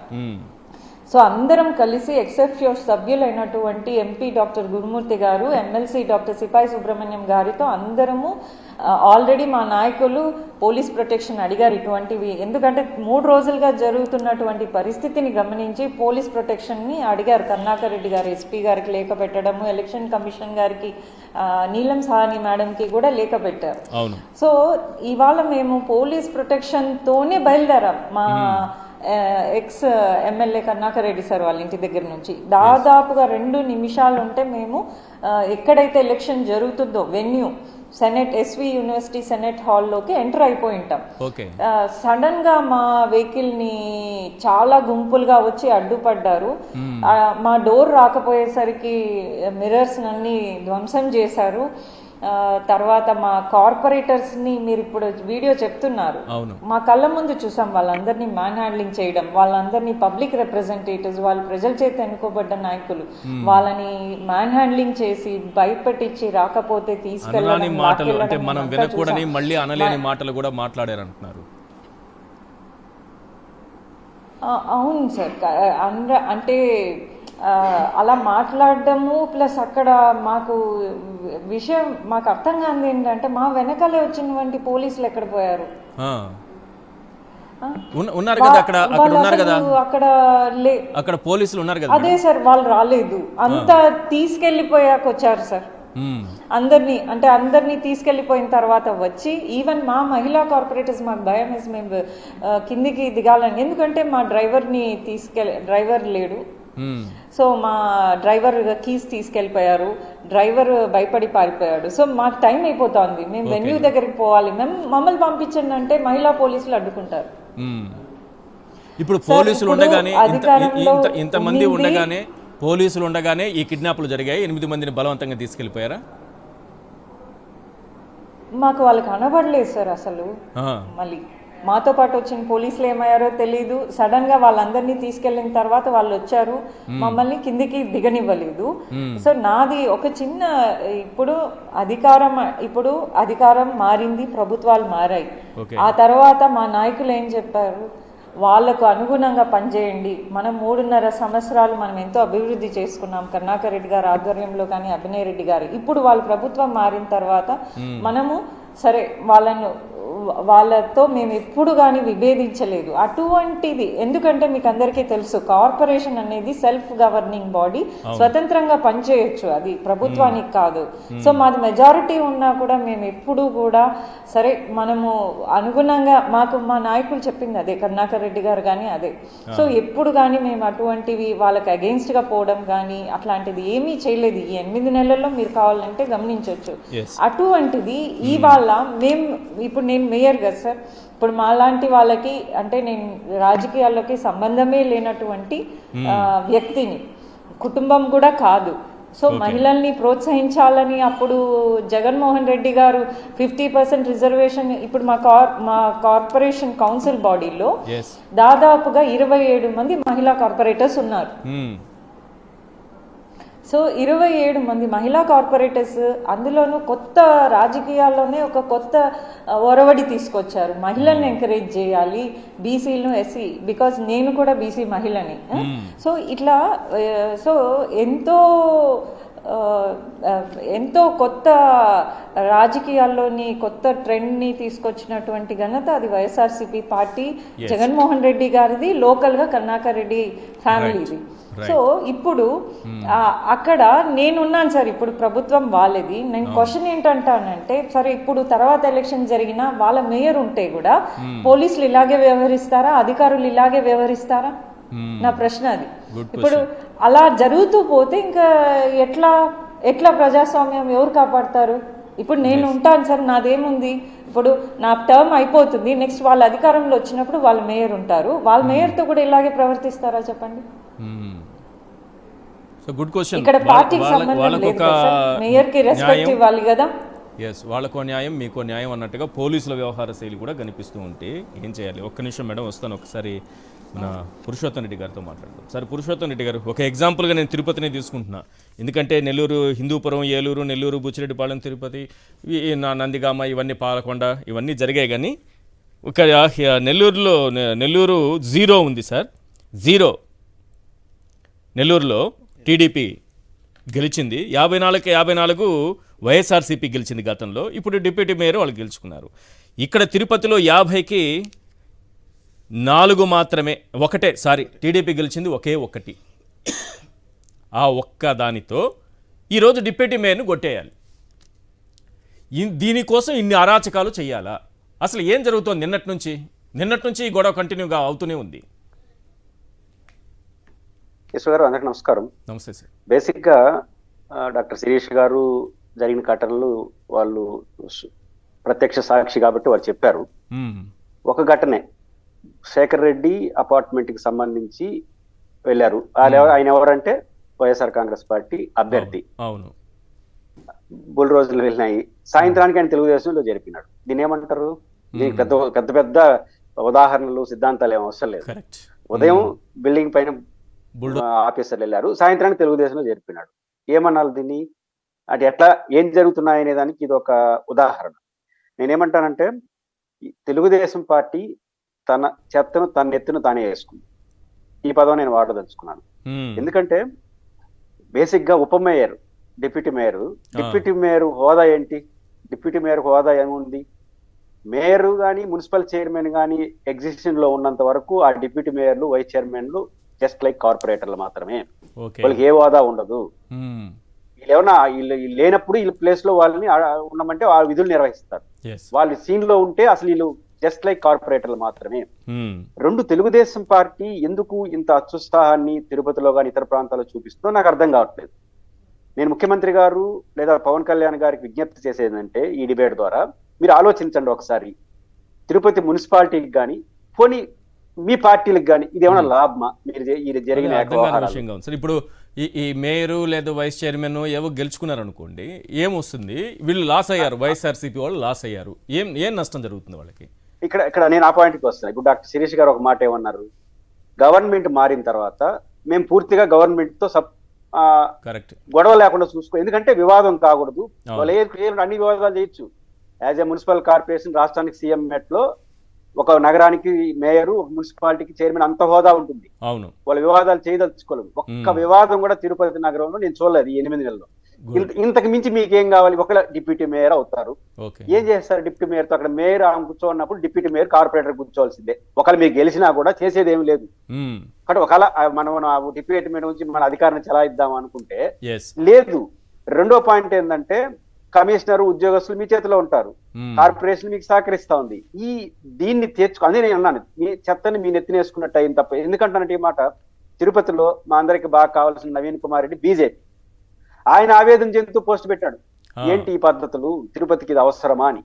S2: సో అందరం కలిసి ఎక్సెప్షన్ సభ్యులైనటువంటి ఎంపీ డాక్టర్ గురుమూర్తి గారు, ఎమ్మెల్సీ డాక్టర్ సిపాయి సుబ్రహ్మణ్యం గారితో అందరము ఆల్రెడీ మా నాయకులు పోలీస్ ప్రొటెక్షన్ అడిగారు ఇటువంటివి. ఎందుకంటే 3 రోజులుగా జరుగుతున్నటువంటి పరిస్థితిని గమనించి పోలీస్ ప్రొటెక్షన్ని అడిగారు. కరుణాకర్ రెడ్డి గారు ఎస్పీ గారికి లేఖ పెట్టడము, ఎలక్షన్ కమిషన్ గారికి నీలం సాహని మేడంకి కూడా లేఖ పెట్టారు. సో ఇవాళ మేము పోలీస్ ప్రొటెక్షన్తోనే బయలుదేరాం. మా ex MLA Karunakar Reddy sir వాళ్ళ ఇంటి దగ్గర నుంచి దాదాపుగా 2 నిమిషాలు ఉంటే మేము ఎక్కడైతే ఎలక్షన్ జరుగుతుందో venue senate SV university senate హాల్లోకి ఎంటర్ అయిపోయి ఉంటాం. సడన్ గా మా వెహికల్ ని చాలా గుంపులుగా వచ్చి అడ్డుపడ్డారు. మా డోర్ రాకపోయేసరికి మిర్రర్స్ అన్ని ధ్వంసం చేశారు. తర్వాత మా కార్పొరేటర్స్ ని మీరు ఇప్పుడు వీడియో చెప్తున్నారు, మా కళ్ళ ముందు చూసాం వాళ్ళందరినీ మ్యాన్ హ్యాండ్లింగ్ చేయడం, వాళ్ళందరినీ పబ్లిక్ రిప్రజెంటేటివ్స్, వాళ్ళు ప్రజల చేత ఎన్నుకోబడ్డ నాయకులు, వాళ్ళని మ్యాన్ హ్యాండ్లింగ్ చేసి భయపెట్టించి రాకపోతే తీసుకెళ్ళడం.
S1: మనం వినకూడని మళ్ళీ అనలేని మాటలు కూడా మాట్లాడారంటున్నారు.
S2: అవును సార్, అంటే అలా మాట్లాడడము ప్లస్ అక్కడ మాకు విషయం మాకు అర్థం కాదు ఏంటంటే మా వెనకాలే వచ్చినటువంటి పోలీసులు ఎక్కడ పోయారు?
S1: ఉన్నారు కదా అక్కడ, అక్కడ ఉన్నారు కదా,
S2: అక్కడ
S1: పోలీసులు ఉన్నారు కదా.
S2: అదే సార్, వాళ్ళు రాలేదు, అంతా తీసుకెళ్లిపోయాక వచ్చారు సార్. అందరినీ తీసుకెళ్లిపోయిన తర్వాత వచ్చి ఈవెన్ మా మహిళా కార్పొరేటర్స్ మాకు భయం వేసి మేము కిందికి దిగాలని, ఎందుకంటే మా డ్రైవర్ లేడు. సో మా డ్రైవర్ కీస్ తీసుకెళ్ళిపోయారు, డ్రైవర్ భయపడి పారిపోయాడు. సో మాకు టైం అయిపోతుంది, మేము వెన్యూ దగ్గరికి పోవాలి, మమ్మల్ని పంపించండి అంటే మహిళా పోలీసులు అడ్డుకుంటారు.
S1: ఇప్పుడు పోలీసులు ఉండగానే ఇంతమంది ఉండగానే పోలీసులు ఉండగానే ఈ కిడ్నాప్లు జరిగాయి. 8 మందిని బలవంతంగా తీసుకెళ్లిపోయారా?
S2: మాకు వాళ్ళకి కనబడలేదు సార్ అసలు. మళ్ళీ మాతో పాటు వచ్చిన పోలీసులు ఏమయ్యారో తెలీదు. సడన్ గా వాళ్ళందరినీ తీసుకెళ్లిన తర్వాత వాళ్ళు వచ్చారు, మమ్మల్ని కిందికి దిగనివ్వలేదు. సో నాది ఒక చిన్న ఇప్పుడు అధికారం మారింది, ప్రభుత్వాలు మారాయి. ఆ తర్వాత మా నాయకులు ఏం చెప్పారు, వాళ్లకు అనుగుణంగా పనిచేయండి. మనం 3.5 సంవత్సరాలు మనం ఎంతో అభివృద్ధి చేసుకున్నాం, కరుణాకర్ రెడ్డి గారి ఆధ్వర్యంలో కానీ అభినయ్ రెడ్డి గారు. ఇప్పుడు వాళ్ళ ప్రభుత్వం మారిన తర్వాత మనము సరే వాళ్ళతో మేము ఎప్పుడు కానీ విభేదించలేదు అటువంటిది. ఎందుకంటే మీకు అందరికీ తెలుసు, కార్పొరేషన్ అనేది సెల్ఫ్ గవర్నింగ్ బాడీ, స్వతంత్రంగా పనిచేయొచ్చు, అది ప్రభుత్వానికి కాదు. సో మాది మెజారిటీ ఉన్నా కూడా మేము ఎప్పుడు కూడా సరే మనము అనుగుణంగా, మాకు మా నాయకులు చెప్పింది అదే, కరుణాకర్ రెడ్డి గారు కానీ అదే. సో ఎప్పుడు కానీ మేము అటువంటివి వాళ్ళకి అగెయిన్స్ట్ గా పోవడం కానీ అట్లాంటిది ఏమీ చేయలేదు. ఈ 8 నెలల్లో మీరు కావాలంటే గమనించవచ్చు. అటువంటిది ఇవాళ ఇప్పుడు నేను మేయర్ కదా సార్, ఇప్పుడు మాలాంటి వాళ్ళకి అంటే నేను రాజకీయాల్లోకి సంబంధమే లేనటువంటి వ్యక్తిని, కుటుంబం కూడా కాదు. సో మహిళల్ని ప్రోత్సహించాలని అప్పుడు జగన్మోహన్ రెడ్డి గారు 50% రిజర్వేషన్, ఇప్పుడు మా కార్పొరేషన్ కౌన్సిల్ బాడీలో దాదాపుగా 27 మంది మహిళా కార్పొరేటర్స్ ఉన్నారు. సో 27 మంది మహిళా కార్పొరేటర్స్, అందులోనూ కొత్త రాజకీయాల్లోనే ఒక కొత్త ఒరవడి తీసుకొచ్చారు. మహిళల్ని ఎంకరేజ్ చేయాలి, బీసీలను, ఎస్సీ, బికాజ్ నేను కూడా బీసీ మహిళని. సో ఇట్లా ఎంతో కొత్త రాజకీయాల్లోని కొత్త ట్రెండ్ని తీసుకొచ్చినటువంటి ఘనత అది వైఎస్ఆర్సీపీ పార్టీ, జగన్మోహన్ రెడ్డి గారిది, లోకల్గా కరుణాకర్ రెడ్డి ఫ్యామిలీది. సో ఇప్పుడు అక్కడ నేనున్నాను సార్, ఇప్పుడు ప్రభుత్వం వాళ్ళది. నేను క్వశ్చన్ ఏంటంటానంటే, సరే ఇప్పుడు తర్వాత ఎలక్షన్ జరిగినా వాళ్ళ మేయర్ ఉంటే కూడా పోలీసులు ఇలాగే వ్యవహరిస్తారా, అధికారులు ఇలాగే వ్యవహరిస్తారా? నా ప్రశ్న అది. ఇప్పుడు అలా జరుగుతూ పోతే ఇంకా ఎట్లా ప్రజాస్వామ్యం ఎవరు కాపాడతారు? ఇప్పుడు నేను ఉంటాను సార్, నాదేముంది, ఇప్పుడు నా టర్మ్ అయిపోతుంది, నెక్స్ట్ వాళ్ళ అధికారంలో వచ్చినప్పుడు వాళ్ళ మేయర్ ఉంటారు, వాళ్ళ మేయర్తో కూడా ఇలాగే ప్రవర్తిస్తారా చెప్పండి?
S1: Good question.
S2: ఇక్కడ పార్టీకి సంబంధం లేదు కదా, మేయర్ కి రెస్పెక్ట్ ఇవ్వాలి కదా.
S1: వాళ్ళకో న్యాయం మీకో న్యాయం అన్నట్టుగా పోలీసుల వ్యవహార శైలి కూడా కనిపిస్తూ ఉంటే ఏం చేయాలి? ఒక్క నిమిషం మేడం, వస్తాను. ఒకసారి మన పురుషోత్తం రెడ్డి గారితో మాట్లాడదాం. సరే పురుషోత్తం రెడ్డి గారు, ఒక ఎగ్జాంపుల్గా నేను తిరుపతిని తీసుకుంటున్నా, ఎందుకంటే నెల్లూరు, హిందూపురం, ఏలూరు, నెల్లూరు, బుచ్చిరెడ్డిపాళెం, తిరుపతి, నందిగామ, ఇవన్నీ పాలకొండ, ఇవన్నీ జరిగాయి. కానీ ఒక నెల్లూరు 0 ఉంది సార్. 0 నెల్లూరులో టీడీపీ గెలిచింది, 54 వైఎస్ఆర్సీపీ గెలిచింది గతంలో. ఇప్పుడు డిప్యూటీ మేయర్ వాళ్ళు గెలుచుకున్నారు. ఇక్కడ తిరుపతిలో 50కి 4 మాత్రమే, టీడీపీ గెలిచింది ఒకే ఒక్కటి. ఆ ఒక్క దానితో ఈరోజు డిప్యూటీ మేయర్ను కొట్టేయాలి. దీనికోసం ఇన్ని అరాచకాలు చేయాలా? అసలు ఏం జరుగుతోంది? నిన్నటి నుంచి ఈ గొడవ కంటిన్యూగా అవుతూనే ఉంది.
S3: ఈశ్వర్ గారు, అందరికీ నమస్కారం.
S1: నమస్తే సార్.
S3: బేసిక్గా డాక్టర్ శిరీష్ గారు జరిగిన ఘటనలు వాళ్ళు ప్రత్యక్ష సాక్షి కాబట్టి వారు చెప్పారు.
S1: మ్మ్.
S3: ఒక ఘటనే, శేఖర్ రెడ్డి అపార్ట్మెంట్ కి సంబంధించి వెళ్ళారు. ఆయన ఎవరంటే వైఎస్ఆర్ కాంగ్రెస్ పార్టీ అభ్యర్థి.
S1: అవును.
S3: బుల్ రోజులు వెళ్ళినాయి. సాయంత్రానికి ఆయన తెలుగుదేశంలో జరిపినాడు. దీన్ని ఏమంటారు? దీనికి పెద్ద పెద్ద పెద్ద ఉదాహరణలు, సిద్ధాంతాలు ఏం అవసరం లేదు.
S1: కరెక్ట్.
S3: ఉదయం బిల్డింగ్ పైన
S1: బుల్డో
S3: ఆఫీసర్లు వెళ్ళారు, సాయంత్రానికి తెలుగుదేశంలో జరిపినాడు. ఏమన్నాను దీన్ని? అంటే ఎట్లా ఏం జరుగుతున్నాయి అనే దానికి ఇది ఒక ఉదాహరణ. నేనేమంటానంటే, ఈ తెలుగుదేశం పార్టీ తన చెత్తను తన ఎత్తును తానే వేసుకుంది. ఈ పదం నేను వాడదలుచుకున్నాను. ఎందుకంటే బేసిక్ గా ఉప మేయర్, డిప్యూటీ మేయర్ హోదా ఏంటి? డిప్యూటీ మేయర్ హోదా ఏముంది? మేయర్ కానీ మున్సిపల్ చైర్మన్ కానీ ఎగ్జిస్టింగ్ లో ఉన్నంత వరకు ఆ డిప్యూటీ మేయర్లు, వైస్ చైర్మన్లు జస్ట్ లైక్ కార్పొరేటర్లు మాత్రమే. వాళ్ళకి ఏ హోదా ఉండదు. వీళ్ళు ఏమన్నా వీళ్ళు లేనప్పుడు వీళ్ళ ప్లేస్ లో వాళ్ళని ఉన్నామంటే వాళ్ళ విధులు నిర్వహిస్తారు. వాళ్ళు సీన్ లో ఉంటే అసలు వీళ్ళు జస్ట్ లైక్ కార్పొరేటర్లు మాత్రమే. రెండు, తెలుగుదేశం పార్టీ ఎందుకు ఇంత అత్యుత్సాహాన్ని తిరుపతిలో కానీ ఇతర ప్రాంతాల్లో చూపిస్తుందో నాకు అర్థం కావట్లేదు. నేను ముఖ్యమంత్రి గారు లేదా పవన్ కళ్యాణ్ గారికి విజ్ఞప్తి చేసేదంటే ఈ డిబేట్ ద్వారా, మీరు ఆలోచించండి ఒకసారి. తిరుపతి మున్సిపాలిటీకి కానీ పోనీ మీ పార్టీలకు కానీ ఇదేమన్నా లాభమా? మీరు జరిగిన
S1: విషయంగా ఉంది సార్. ఇప్పుడు ఈ మేయరు లేదా వైస్ చైర్మన్ ఏవో గెలుచుకున్నారు అనుకోండి, ఏమొస్తుంది? వీళ్ళు లాస్ అయ్యారు, వైఎస్ఆర్సీపీ వాళ్ళు లాస్ అయ్యారు. ఏం నష్టం జరుగుతుంది వాళ్ళకి?
S3: ఇక్కడ నేను ఆ పాయింట్కి వస్తాను. ఇప్పుడు డాక్టర్ శిరీష్ గారు ఒక మాట ఏమన్నారు, గవర్నమెంట్ మారిన తర్వాత మేము పూర్తిగా గవర్నమెంట్ తో
S1: కరెక్ట్
S3: గొడవ లేకుండా చూసుకో, ఎందుకంటే వివాదం కాకూడదు. వాళ్ళు అన్ని వివాదాలు చేయొచ్చు. యాజ్ ఏ మున్సిపల్ కార్పొరేషన్ రాష్ట్రానికి సీఎం మెట్లో ఒక నగరానికి మేయరు, ఒక మున్సిపాలిటీకి చైర్మన్ అంత హోదా ఉంటుంది.
S1: అవును.
S3: వాళ్ళ వివాదాలు చేయదలుచుకోలేదు. ఒక్క వివాదం కూడా తిరుపతి నగరంలో నేను చూడలేదు ఈ 8 నెలల్లో. ఇంతకు మించి మీకేం కావాలి? ఒక డిప్యూటీ మేయర్ అవుతారు. ఏం చేస్తారు డిప్యూటీ మేయర్ తో? అక్కడ మేయర్ కూర్చోన్నప్పుడు డిప్యూటీ మేయర్ కార్పొరేటర్ కూర్చోవాల్సిందే. ఒకవేళ మీకు గెలిచినా కూడా చేసేది ఏమి లేదు. కాబట్టి ఒకవేళ మనం డిప్యూటీ మేయర్ నుంచి మన అధికారాన్ని చెలాయిద్దాం అనుకుంటే లేదు. రెండో పాయింట్ ఏంటంటే, కమిషనర్, ఉద్యోగస్తులు మీ చేతిలో ఉంటారు, కార్పొరేషన్ మీకు సహకరిస్తా ఉంది. దీన్ని అదే నేను అన్నాను, మీ చెత్తని మీ నెత్తినేసుకున్నట్టు అయింది తప్ప. ఎందుకంటానంటే ఈ మాట, తిరుపతిలో మా అందరికి బాగా కావాల్సిన నవీన్ కుమార్ రెడ్డి బీజేపీ, ఆయన ఆవేదన చెందుతూ పోస్ట్ పెట్టాడు, ఏంటి ఈ పద్ధతులు, తిరుపతికి ఇది అవసరమా అని.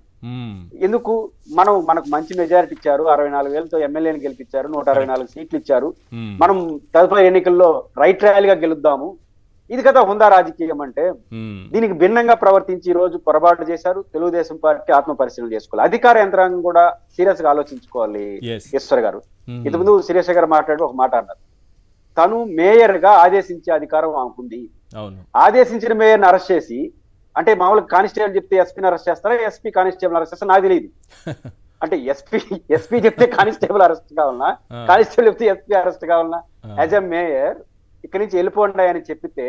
S3: ఎందుకు? మనకు మంచి మెజారిటీ ఇచ్చారు, 64,000తో ఎమ్మెల్యేని గెలిపించారు, 164 సీట్లు ఇచ్చారు. మనం తదుపరి ఎన్నికల్లో రైట్ రాయల్ గా గెలుద్దాము. ఇది కదా హుందా రాజకీయం అంటే. దీనికి భిన్నంగా ప్రవర్తించి ఈ రోజు పొరపాటు చేశారు. తెలుగుదేశం పార్టీ ఆత్మ పరిశీలన చేసుకోవాలి. అధికార యంత్రాంగం కూడా సీరియస్ గా ఆలోచించుకోవాలి. ఈశ్వర్ గారు ఇంతకుముందు శిరీష్ గారు మాట్లాడి ఒక మాట అన్నారు, తను మేయర్ గా ఆదేశించే అధికారం ఆమెకుంది. ఆదేశించిన మేయర్ని అరెస్ట్ చేసి, అంటే మామూలుగా కానిస్టేబుల్ చెప్తే ఎస్పీని అరెస్ట్ చేస్తారా, ఎస్పీ కానిస్టేబుల్ అరెస్ట్ చేస్తారా నాకు తెలియదు. అంటే ఎస్పీ చెప్తే కానిస్టేబుల్ అరెస్ట్ కావాలన్నా, కానిస్టేబుల్ చెప్తే ఎస్పీ అరెస్ట్ కావాలన్నా? యాజ్ ఎ మేయర్ ఇక్కడి నుంచి వెళ్ళిపోండి అని చెప్పితే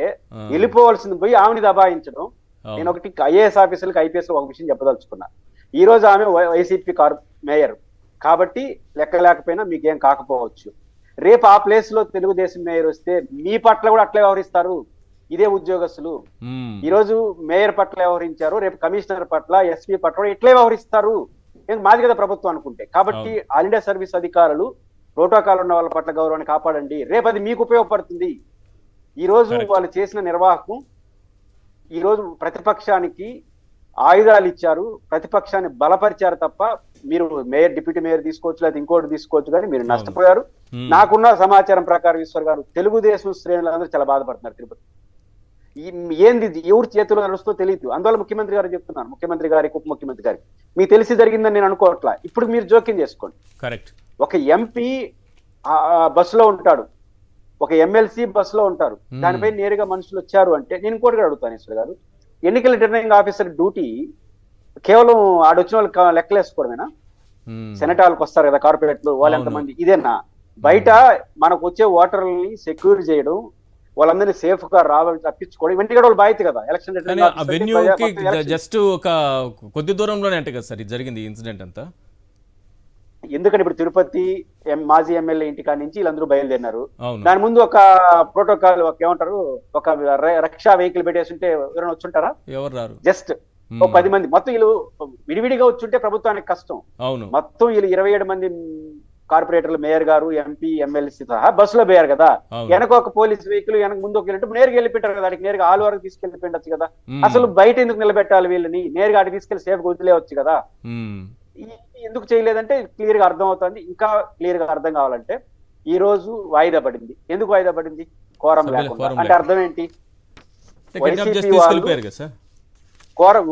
S3: వెళ్ళిపోవాల్సింది పోయి ఆమెని దబాయించడం. నేను ఒకటి ఐఏఎస్ ఆఫీసర్లకు, ఐపీఎస్ ఒక విషయం చెప్పదలుచుకున్నా. ఈ రోజు ఆమె వైసీపీ మేయర్ కాబట్టి లెక్క లేకపోయినా మీకేం కాకపోవచ్చు. రేపు ఆ ప్లేస్ లో తెలుగుదేశం మేయర్ వస్తే మీ పట్ల కూడా అట్లే వ్యవహరిస్తారు. ఇదే ఉద్యోగస్తులు ఈ రోజు మేయర్ పట్ల వ్యవహరించారు, రేపు కమిషనర్ పట్ల, ఎస్పీ పట్ల ఇట్లే వ్యవహరిస్తారు. మాది కదా ప్రభుత్వం అనుకుంటే. కాబట్టి ఆల్ ఇండియా సర్వీస్ అధికారులు ప్రోటోకాల్ ఉన్న వాళ్ళ పట్ల గౌరవాన్ని కాపాడండి. రేపు అది మీకు ఉపయోగపడుతుంది. ఈ రోజు వాళ్ళు చేసిన నిర్వాహకం, ఈ రోజు ప్రతిపక్షానికి ఆయుధాలు ఇచ్చారు, ప్రతిపక్షాన్ని బలపరిచారు తప్ప మీరు మేయర్, డిప్యూటీ మేయర్ తీసుకోవచ్చు, లేదా ఇంకోటి తీసుకోవచ్చు, కానీ మీరు నష్టపోయారు. నాకున్న సమాచారం ప్రకారం ఈశ్వర్ గారు, తెలుగుదేశం శ్రేణులందరూ చాలా బాధపడుతున్నారు. తిరుపతి ఏంది ఎవరి చేతిలో నడుస్తూ తెలియదు. అందువల్ల ముఖ్యమంత్రి గారు చెప్తున్నాను, ముఖ్యమంత్రి గారికి, ఉప ముఖ్యమంత్రి గారికి, మీకు తెలిసి జరిగిందని నేను అనుకోవట్లా. ఇప్పుడు మీరు జోక్యం చేసుకోండి.
S1: కరెక్ట్.
S3: ఒక ఎంపీ బస్సులో ఉంటాడు, ఒక ఎమ్మెల్సీ బస్సులో ఉంటారు, దానిపై నేరుగా మనుషులు వచ్చారు అంటే నేను ఇంకోటిగా అడుగుతాను ఈశ్వర్ గారు, ఎన్నికల రిటర్నింగ్ ఆఫీసర్ డ్యూటీ కేవలం ఆడొచ్చిన వాళ్ళు లెక్కలేసుకోవడమేనా? సెనెట్ వాళ్ళకి వస్తారు కదా కార్పొరేట్లు, వాళ్ళు ఎంతమంది, ఇదేనా? బయట మనకు వచ్చే ఓటర్లని సెక్యూర్ చేయడం, వాళ్ళందరినీ సేఫ్ గా రావాలని తప్పించుకోవడం, ఇవన్నీ కూడా వాళ్ళు బాధ్యత కదా. ఎలక్షన్
S1: జస్ట్ ఒక కొద్ది దూరంలోనే అంటే కదా సార్ జరిగింది ఇన్సిడెంట్ అంతా.
S3: ఎందుకంటే ఇప్పుడు తిరుపతి మాజీ ఎమ్మెల్యే ఇంటికా నుంచి వీళ్ళందరూ బయలుదేరినారు. దాని ముందు ఒక ప్రోటోకాల్, ఒక ఏమంటారు, ఒక రక్షా వెహికల్ పెట్టేస్తుంటే ఎవరైనా వచ్చుంటారా?
S1: ఎవరు రారు.
S3: జస్ట్ 10 మంది. మొత్తం వీళ్ళు విడివిడిగా వచ్చుంటే ప్రభుత్వానికి కష్టం. మొత్తం వీళ్ళు 27 మంది కార్పొరేటర్లు, మేయర్ గారు, ఎంపీ, ఎమ్మెల్సీ సహా బస్సులో పోయారు కదా.
S1: అవును.
S3: వెనక ఒక పోలీస్ వెహికల్ వెనక ముందు ఒక వెళ్ళినట్టు నేరుగా వెళ్ళిపెట్టారు కదా, అడిగి నేరుగా ఆలు వరకు తీసుకెళ్ళిపోయిండొచ్చు కదా. అసలు బయట ఎందుకు నిలబెట్టాలి వీళ్ళని, నేరుగా అడిగి తీసుకెళ్లి సేఫ్ వదిలేవచ్చు కదా. ఎందుకు చేయలేదంటే క్లియర్ గా అర్థం అవుతుంది. ఇంకా క్లియర్ గా అర్థం కావాలంటే ఈ రోజు వాయిదా పడింది. ఎందుకు వాయిదా పడింది? కోరం లేకుండా. అంటే అర్థం ఏంటి?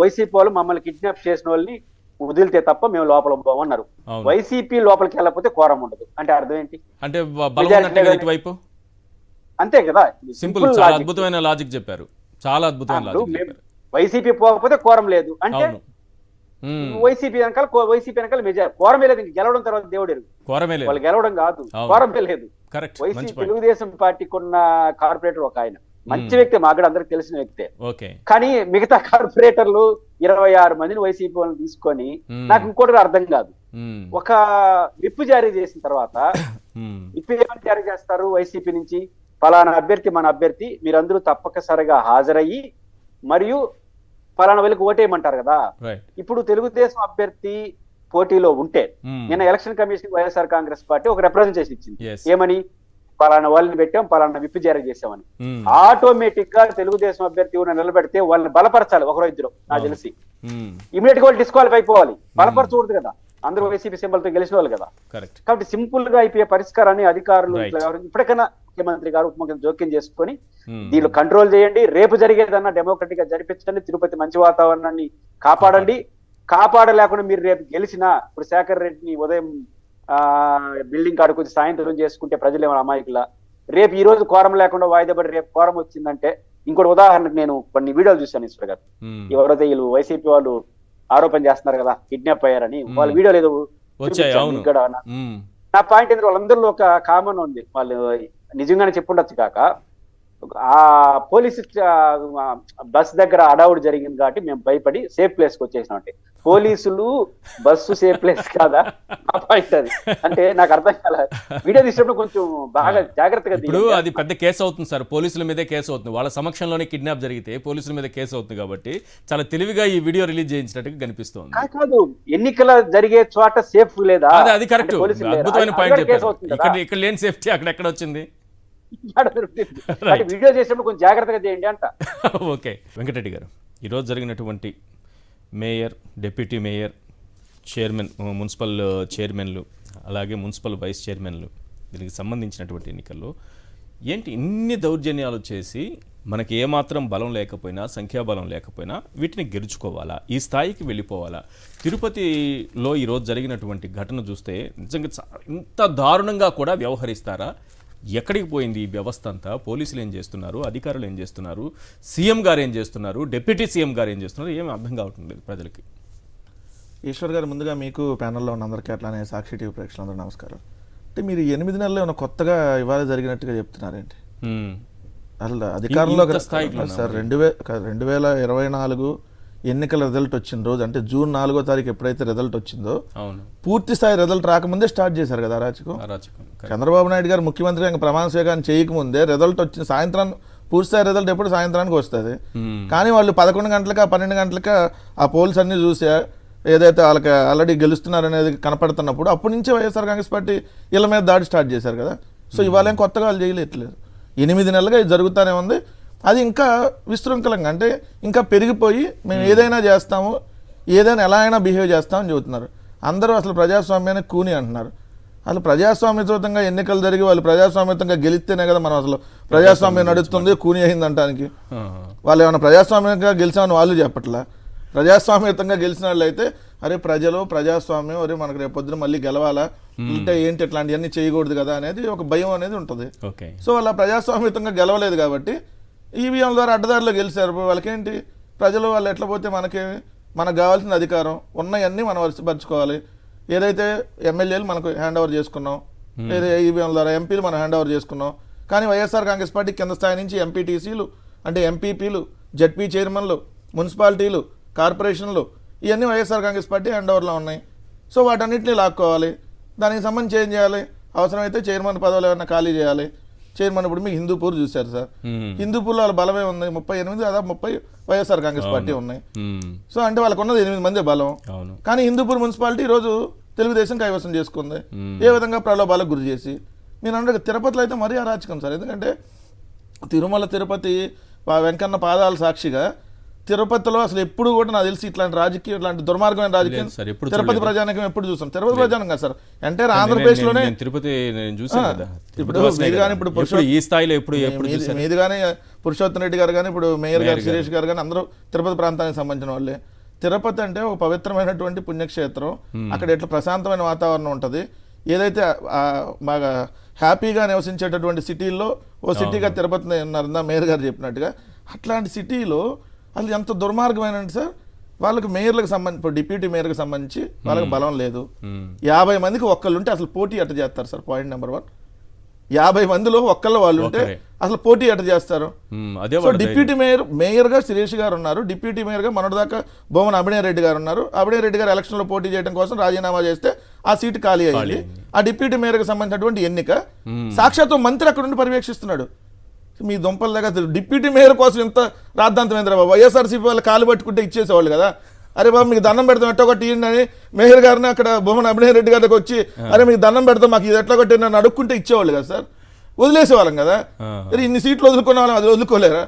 S3: వైసీపీ వాళ్ళు మమ్మల్ని కిడ్నాప్ చేసిన వాళ్ళని వదిలితే తప్ప మేము లోపల పోమన్నారు. వైసీపీ లోపలికి వెళ్ళకపోతే కోరం ఉండదు అంటే అర్థం ఏంటి?
S1: అంటే
S3: అంతే కదా.
S1: సింపుల్, చాలా అద్భుతమైన లాజిక్ చెప్పారు. చాలా అద్భుతమైన లాజిక్.
S3: వైసీపీ పోకపోతే కోరం లేదు అంటే వైసీపీ వెనకాల మెజార్ కోరమే లేదు. గెలవడం తర్వాత దేవుడు ఎరుగు. వాళ్ళు గెలవడం కాదు, కోరమే లేదు. వైసీపీ తెలుగుదేశం పార్టీకి ఉన్న కార్పొరేటర్ ఒక ఆయన మంచి వ్యక్తి, మాకు అందరికి తెలిసిన వ్యక్తే. కానీ మిగతా కార్పొరేటర్లు 26 మందిని వైసీపీ వాళ్ళని తీసుకొని నాకు ఇంకోటి అర్థం కాదు. ఒక విప్ జారీ చేసిన తర్వాత విప్ ఏమని జారీ చేస్తారు వైసీపీ నుంచి? పలానా అభ్యర్థి మన అభ్యర్థి, మీరందరూ తప్పకసరిగా హాజరయ్యి మరియు పలానా వాళ్ళకి ఓటేయమంటారు కదా. ఇప్పుడు తెలుగుదేశం అభ్యర్థి పోటీలో ఉంటే నిన్న election commission YSR Congress party ఒక రిప్రజెంటేషన్ ఇచ్చింది. ఏమని? పలానా వాళ్ళని పెట్టాం, పలానా విప్ జారీ చేసామని. ఆటోమేటిక్ గా తెలుగుదేశం అభ్యర్థి నిలబెడితే వాళ్ళని బలపరచాలి. ఒకరో ఇద్దరు నాకు తెలిసి ఇమీడియట్ గా వాళ్ళు డిస్క్వాలిఫై అయిపోవాలి. బలపరచకూడదు కదా, అందరూ వైసీపీ సింబల్ తో గెలిచిన వాళ్ళు కదా. కాబట్టి సింపుల్ గా అయిపోయే పరిష్కారాన్ని అధికారులు ఇప్పటికైనా ముఖ్యమంత్రి గారు, ఉప ముఖ్యమంత్రి జోక్యం చేసుకొని దీన్ని కంట్రోల్ చేయండి. రేపు జరిగేదన్నా డెమోక్రటిక్ గా జరిపించండి. తిరుపతి మంచి వాతావరణాన్ని కాపాడండి. కాపాడలేకుండా మీరు రేపు గెలిచినా, ఇప్పుడు శేఖర్ రెడ్డిని ఉదయం బిల్డింగ్ కాడుకొచ్చి సాయంత్రం చేసుకుంటే ప్రజలు ఏమైనా అమాయకులా? రేపు ఈ రోజు కోరం లేకుండా వాయిదా పడి రేపు కోరం వచ్చిందంటే, ఇంకోటి ఉదాహరణకు నేను కొన్ని వీడియోలు చూశాను ఈశ్వర్ గారు. ఎవరైతే వీళ్ళు వైసీపీ వాళ్ళు ఆరోపణ చేస్తున్నారు కదా కిడ్నాప్ అయ్యారని, వాళ్ళ వీడియోలు ఏదో ఇక్కడ. నా పాయింట్ ఏంటంటే వాళ్ళందరిలో ఒక కామన్ ఉంది. వాళ్ళు నిజంగానే చెప్పుండొచ్చు కాక, ఆ పోలీసు బస్ దగ్గర అడావుడు జరిగింది కాబట్టి మేము భయపడి సేఫ్ ప్లేస్ కి వచ్చేసినాం. అంటే పోలీసులు బస్సు సేఫ్ ప్లేస్ కాదా? ఆ పాయింట్ అది. అంటే నాకు అర్థం కాల. వీడియో తీసినప్పుడు కొంచెం బాగా జాగ్రత్తగా.
S1: ఇప్పుడు అది పెద్ద కేసు అవుతుంది సార్, పోలీసుల మీదే కేసు అవుతుంది. వాళ్ళ సమక్షంలోనే కిడ్నాప్ జరిగితే పోలీసుల మీద కేసు అవుతుంది కాబట్టి చాలా తెలివిగా ఈ వీడియో రిలీజ్ చేయించినట్టుగా కనిపిస్తుంది.
S3: కాదు, ఎన్నికల జరిగే చోట సేఫ్ లేదా?
S1: అది కరెక్ట్, అద్భుతమైన పాయింట్ చెప్పారు. ఇక్కడ లేని సేఫ్టీ అక్కడ వచ్చింది.
S3: వీడియో చేసినప్పుడు కొంచెం జాగ్రత్తగా చేయండి అంట.
S1: ఓకే వెంకటరెడ్డి గారు, ఈరోజు జరిగినటువంటి mayor, deputy mayor, chairman, municipal చైర్మన్లు, అలాగే మున్సిపల్ వైస్ చైర్మన్లు, దీనికి సంబంధించినటువంటి ఎన్నికల్లో ఏంటి ఇన్ని దౌర్జన్యాలు చేసి మనకి ఏమాత్రం బలం లేకపోయినా, సంఖ్యాబలం లేకపోయినా వీటిని గెలుచుకోవాలా? ఈ స్థాయికి వెళ్ళిపోవాలా? తిరుపతిలో ఈరోజు జరిగినటువంటి ఘటన చూస్తే నిజంగా ఇంత దారుణంగా కూడా వ్యవహరిస్తారా? ఎక్కడికి పోయింది ఈ వ్యవస్థ అంతా? పోలీసులు ఏం చేస్తున్నారు, అధికారులు ఏం చేస్తున్నారు, సీఎం గారు ఏం చేస్తున్నారు, డిప్యూటీ సీఎం గారు ఏం చేస్తున్నారు, ఏమీ అర్థం కావట్లేదు ప్రజలకి.
S4: ఈశ్వర్ గారు, ముందుగా మీకు ప్యానల్లో ఉన్న అందరికీ అట్లానే సాక్షి టీవీ ప్రేక్షకులందరూ నమస్కారం. అంటే మీరు 8 నెలల్లో ఉన్న కొత్తగా ఇవాళ జరిగినట్టుగా చెప్తున్నారేంటి? అసలు అధికారంలో సార్ 2024 ఎన్నికల రిజల్ట్ వచ్చిన రోజు, అంటే జూన్ 4వ తారీఖు ఎప్పుడైతే రిజల్ట్ వచ్చిందో, పూర్తి స్థాయి రిజల్ట్ రాకముందే స్టార్ట్ చేశారు కదా అరాచకం. చంద్రబాబు నాయుడు గారు ముఖ్యమంత్రిగా ఇంకా ప్రమాణ స్వీకారం చేయకముందే రిజల్ట్ వచ్చిన సాయంత్రం, పూర్తి స్థాయి రిజల్ట్ ఎప్పుడు సాయంత్రానికి వస్తుంది. కానీ వాళ్ళు 11 గంటలకా 12 గంటలకా ఆ పోల్స్ అన్ని చూసే ఏదైతే వాళ్ళకి ఆల్రెడీ గెలుస్తున్నారనేది కనపడుతున్నప్పుడు అప్పటి నుంచే వైఎస్ఆర్ కాంగ్రెస్ పార్టీ వీళ్ళ మీద దాడి స్టార్ట్ చేశారు కదా. సో ఇవాళ ఏం కొత్తగా వాళ్ళు చేయలేట్లేదు. 8 నెలలుగా ఇది జరుగుతూనే ఉంది. అది ఇంకా విశృంఖలంగా, అంటే ఇంకా పెరిగిపోయి మేము ఏదైనా చేస్తాము, ఏదైనా ఎలా అయినా బిహేవ్ చేస్తామని చెబుతున్నారు. అందరూ అసలు ప్రజాస్వామ్యాన్ని కూని అంటున్నారు. అసలు ప్రజాస్వామ్యయుతంగా ఎన్నికలు జరిగి వాళ్ళు ప్రజాస్వామ్యయుతంగా గెలిస్తేనే కదా మనం అసలు ప్రజాస్వామ్యం నడుస్తుంది, కూని అయింది అంటానికి. వాళ్ళు ఏమైనా ప్రజాస్వామ్యంగా గెలిచామని వాళ్ళు చెప్పట్లా. ప్రజాస్వామ్యయుతంగా గెలిచిన వాళ్ళు అయితే అరే ప్రజలు ప్రజాస్వామ్యం, అరే మనకు రేపు పొద్దున మళ్ళీ గెలవాలా, అంటే ఏంటి ఇట్లాంటివన్నీ చేయకూడదు కదా అనేది ఒక భయం అనేది ఉంటుంది. సో వాళ్ళ ప్రజాస్వామ్యయుతంగా గెలవలేదు కాబట్టి ఈవీఎం ద్వారా అడ్డదారిలో గెలిచారు. వాళ్ళకేంటి, ప్రజలు వాళ్ళు ఎట్లా పోతే మనకేమి, మనకు కావాల్సిన అధికారం ఉన్నవన్నీ మనం వరుసపరచుకోవాలి. ఏదైతే ఎమ్మెల్యేలు మనకు హ్యాండ్ ఓవర్ చేసుకున్నాం, లేదా ఈవీఎం ద్వారా ఎంపీలు మనం హ్యాండ్ ఓవర్ చేసుకున్నాం. కానీ వైఎస్ఆర్ కాంగ్రెస్ పార్టీ కింద స్థాయి నుంచి ఎంపీటీసీలు, అంటే ఎంపీపీలు, జడ్పీ చైర్మన్లు, మున్సిపాలిటీలు, కార్పొరేషన్లు, ఇవన్నీ వైఎస్ఆర్ కాంగ్రెస్ పార్టీ హ్యాండ్ ఓవర్లో ఉన్నాయి. సో వాటన్నిటిని లాక్కోవాలి. దానికి సంబంధించి ఏం చేయాలి? అవసరమైతే చైర్మన్ పదవులు ఏమైనా ఖాళీ చేయాలి. చైర్మన్ ఇప్పుడు మీకు హిందూపూర్ చూశారు సార్, హిందూపూర్లో వాళ్ళ బలమే ఉంది 38, దాదాపు 30 వైఎస్ఆర్ కాంగ్రెస్ పార్టీ ఉన్నాయి. సో అంటే వాళ్ళకు ఉన్నది 8 మంది బలం. కానీ హిందూపూర్ మున్సిపాలిటీ ఈరోజు తెలుగుదేశం కైవసం చేసుకుంది, ఏ విధంగా ప్రలోభాలకు గురి చేసి. నేను అన్నట్టు తిరుపతిలో అయితే మరీ అరాచకం సార్. ఎందుకంటే తిరుమల తిరుపతి వెంకన్న పాదాల సాక్షిగా తిరుపతిలో అసలు ఎప్పుడు కూడా నాకు తెలిసి ఇట్లాంటి రాజకీయం, ఇట్లాంటి దుర్మార్గమైన రాజకీయం తిరుపతి ప్రజానికం ఎప్పుడు చూసాం. తిరుపతి ప్రజానికం కాదు సార్, ఎంటైర్ ఆంధ్రప్రదేశ్ లోనే.
S1: తిరుపతి నేను చూసాను కదా.
S4: ఇప్పుడు మీరు కానీ ఇప్పుడు
S1: ఈ స్థాయిలో ఎప్పుడు
S4: మీది కానీ పురుషోత్తమ రెడ్డి గారు కానీ, ఇప్పుడు మేయర్ గారు సురేష్ గారు కానీ అందరూ తిరుపతి ప్రాంతానికి సంబంధించిన వాళ్ళే. తిరుపతి అంటే ఒక పవిత్రమైనటువంటి పుణ్యక్షేత్రం. అక్కడ ఎట్లా ప్రశాంతమైన వాతావరణం ఉంటుంది. ఏదైతే బాగా హ్యాపీగా నివసించేటటువంటి సిటీల్లో ఓ సిటీగా తిరుపతి ఉన్నారన్నా మేయర్ గారు చెప్పినట్టుగా, అట్లాంటి సిటీలో అది ఎంత దుర్మార్గమైన సార్. వాళ్ళకి మేయర్లకు సంబంధించి, ఇప్పుడు డిప్యూటీ మేయర్కి సంబంధించి వాళ్ళకి బలం లేదు. 50 మందికి ఒక్కళ్ళుంటే అసలు పోటీ ఎట్ట చేస్తారు సార్? పాయింట్ నెంబర్ 1, 50 మందిలో ఒక్కళ్ళ వాళ్ళు ఉంటే అసలు పోటీ ఎట్ట చేస్తారు? సో డిప్యూటీ మేయర్గా సురేష్ గారు ఉన్నారు, డిప్యూటీ మేయర్గా మొన్నటిదాకా బొమ్మన అభినయ్ రెడ్డి గారు ఉన్నారు. అభినయ్ రెడ్డి గారు ఎలక్షన్లో పోటీ చేయడం కోసం రాజీనామా చేస్తే ఆ సీటు ఖాళీ అయింది. ఆ డిప్యూటీ మేయర్కి సంబంధించినటువంటి ఎన్నిక సాక్షాత్తు మంత్రి అక్కడ ఉండి పర్యవేక్షిస్తున్నాడు. మీ దుంపల దగ్గర డిప్యూటీ మేయర్ కోసం ఎంత రాద్ధాంతం ఏంద్రా బాబు? వైఎస్ఆర్సీపీ వాళ్ళు కాలు పట్టుకుంటే ఇచ్చేసేవాళ్ళు కదా. అరే బాబు మీకు దండం పెడతాం ఎట్లా కొట్టిండి అని మేయర్ గారిని అక్కడ బొమ్మన అభినయ్ రెడ్డి గారికి వచ్చి, అరే మీకు దండం పెడతాం మాకు ఇది ఎట్లా కొట్టి నన్ను అడుక్కుంటే ఇచ్చేవాళ్ళు కదా సార్. వదిలేసేవాళ్ళం కదా. అరే ఇన్ని సీట్లు వదులుకున్న వాళ్ళం అది వదులుకోలేరా?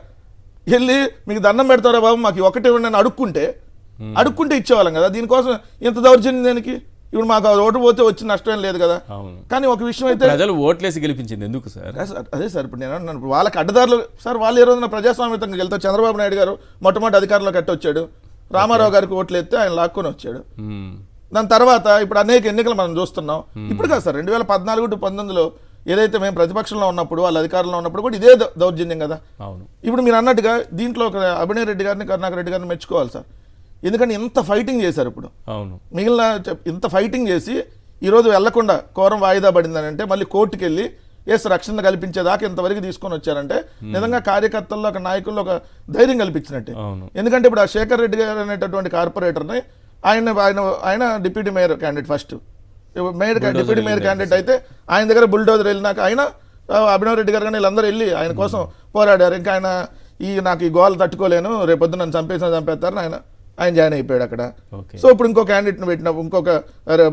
S4: వెళ్ళి మీకు దండం పెడతారా బాబు మాకు ఒకటే నన్ను అడుక్కుంటే ఇచ్చేవాళ్ళం కదా. దీనికోసం ఇంత దౌర్జన్యం దేనికి? ఇప్పుడు మాకు ఓటు పోతే వచ్చి నష్టం లేదు కదా. కానీ ఒక విషయం అయితే
S1: ప్రజలు ఓట్లేసి గెలిపించింది ఎందుకు సార్?
S4: అదే సార్, ఇప్పుడు నేను అన్నాను వాళ్ళకి అడ్డదారులు సార్. వాళ్ళు ఏ రోజున ప్రజాస్వామ్యంగా వెళ్తారు. చంద్రబాబు నాయుడు గారు మొట్టమొదటి అధికారంలో కట్టొచ్చాడు, రామారావు గారికి ఓట్లు ఎత్తే ఆయన లాక్కొని వచ్చాడు. దాని తర్వాత ఇప్పుడు అనేక ఎన్నికలు మనం చూస్తున్నాం. ఇప్పుడు కాదు సార్, 2014 to 19లో ఏదైతే మేము ప్రతిపక్షంలో ఉన్నప్పుడు వాళ్ళు అధికారంలో ఉన్నప్పుడు కూడా ఇదే దౌర్జన్యం కదా. ఇప్పుడు మీరు అన్నట్టుగా దీంట్లో ఒక అభినయ్ రెడ్డి గారిని, కరుణాకర్ రెడ్డి గారిని మెచ్చుకోవాలి సార్. ఎందుకంటే ఇంత ఫైటింగ్ చేశారు. ఇప్పుడు మిగిలిన ఇంత ఫైటింగ్ చేసి ఈరోజు వెళ్లకుండా కోరం వాయిదా పడిందని అంటే మళ్ళీ కోర్టుకు వెళ్ళి రక్షణ కల్పించేదాకా ఇంతవరకు తీసుకొని వచ్చారంటే నిజంగా కార్యకర్తల్లో ఒక నాయకుల్లో ఒక ధైర్యం కల్పించినట్టే. ఎందుకంటే ఇప్పుడు ఆ శేఖర్ రెడ్డి గారు అనేటటువంటి కార్పొరేటర్ని ఆయన deputy mayor candidate, first deputy mayor candidate అయితే ఆయన దగ్గర బుల్డోజర్ వెళ్ళినాక ఆయన అభినవ్ రెడ్డి గారు కానీ వీళ్ళందరూ వెళ్ళి ఆయన కోసం పోరాడారు. ఇంకా ఆయన నాకు ఈ గోల్ తట్టుకోలేను, రేపొద్దు నన్ను చంపేస్తారని ఆయన జాయిన్ అయిపోయాడు అక్కడ. సో ఇప్పుడు ఇంకో క్యాండిడేట్ని పెట్టినప్పుడు ఇంకొక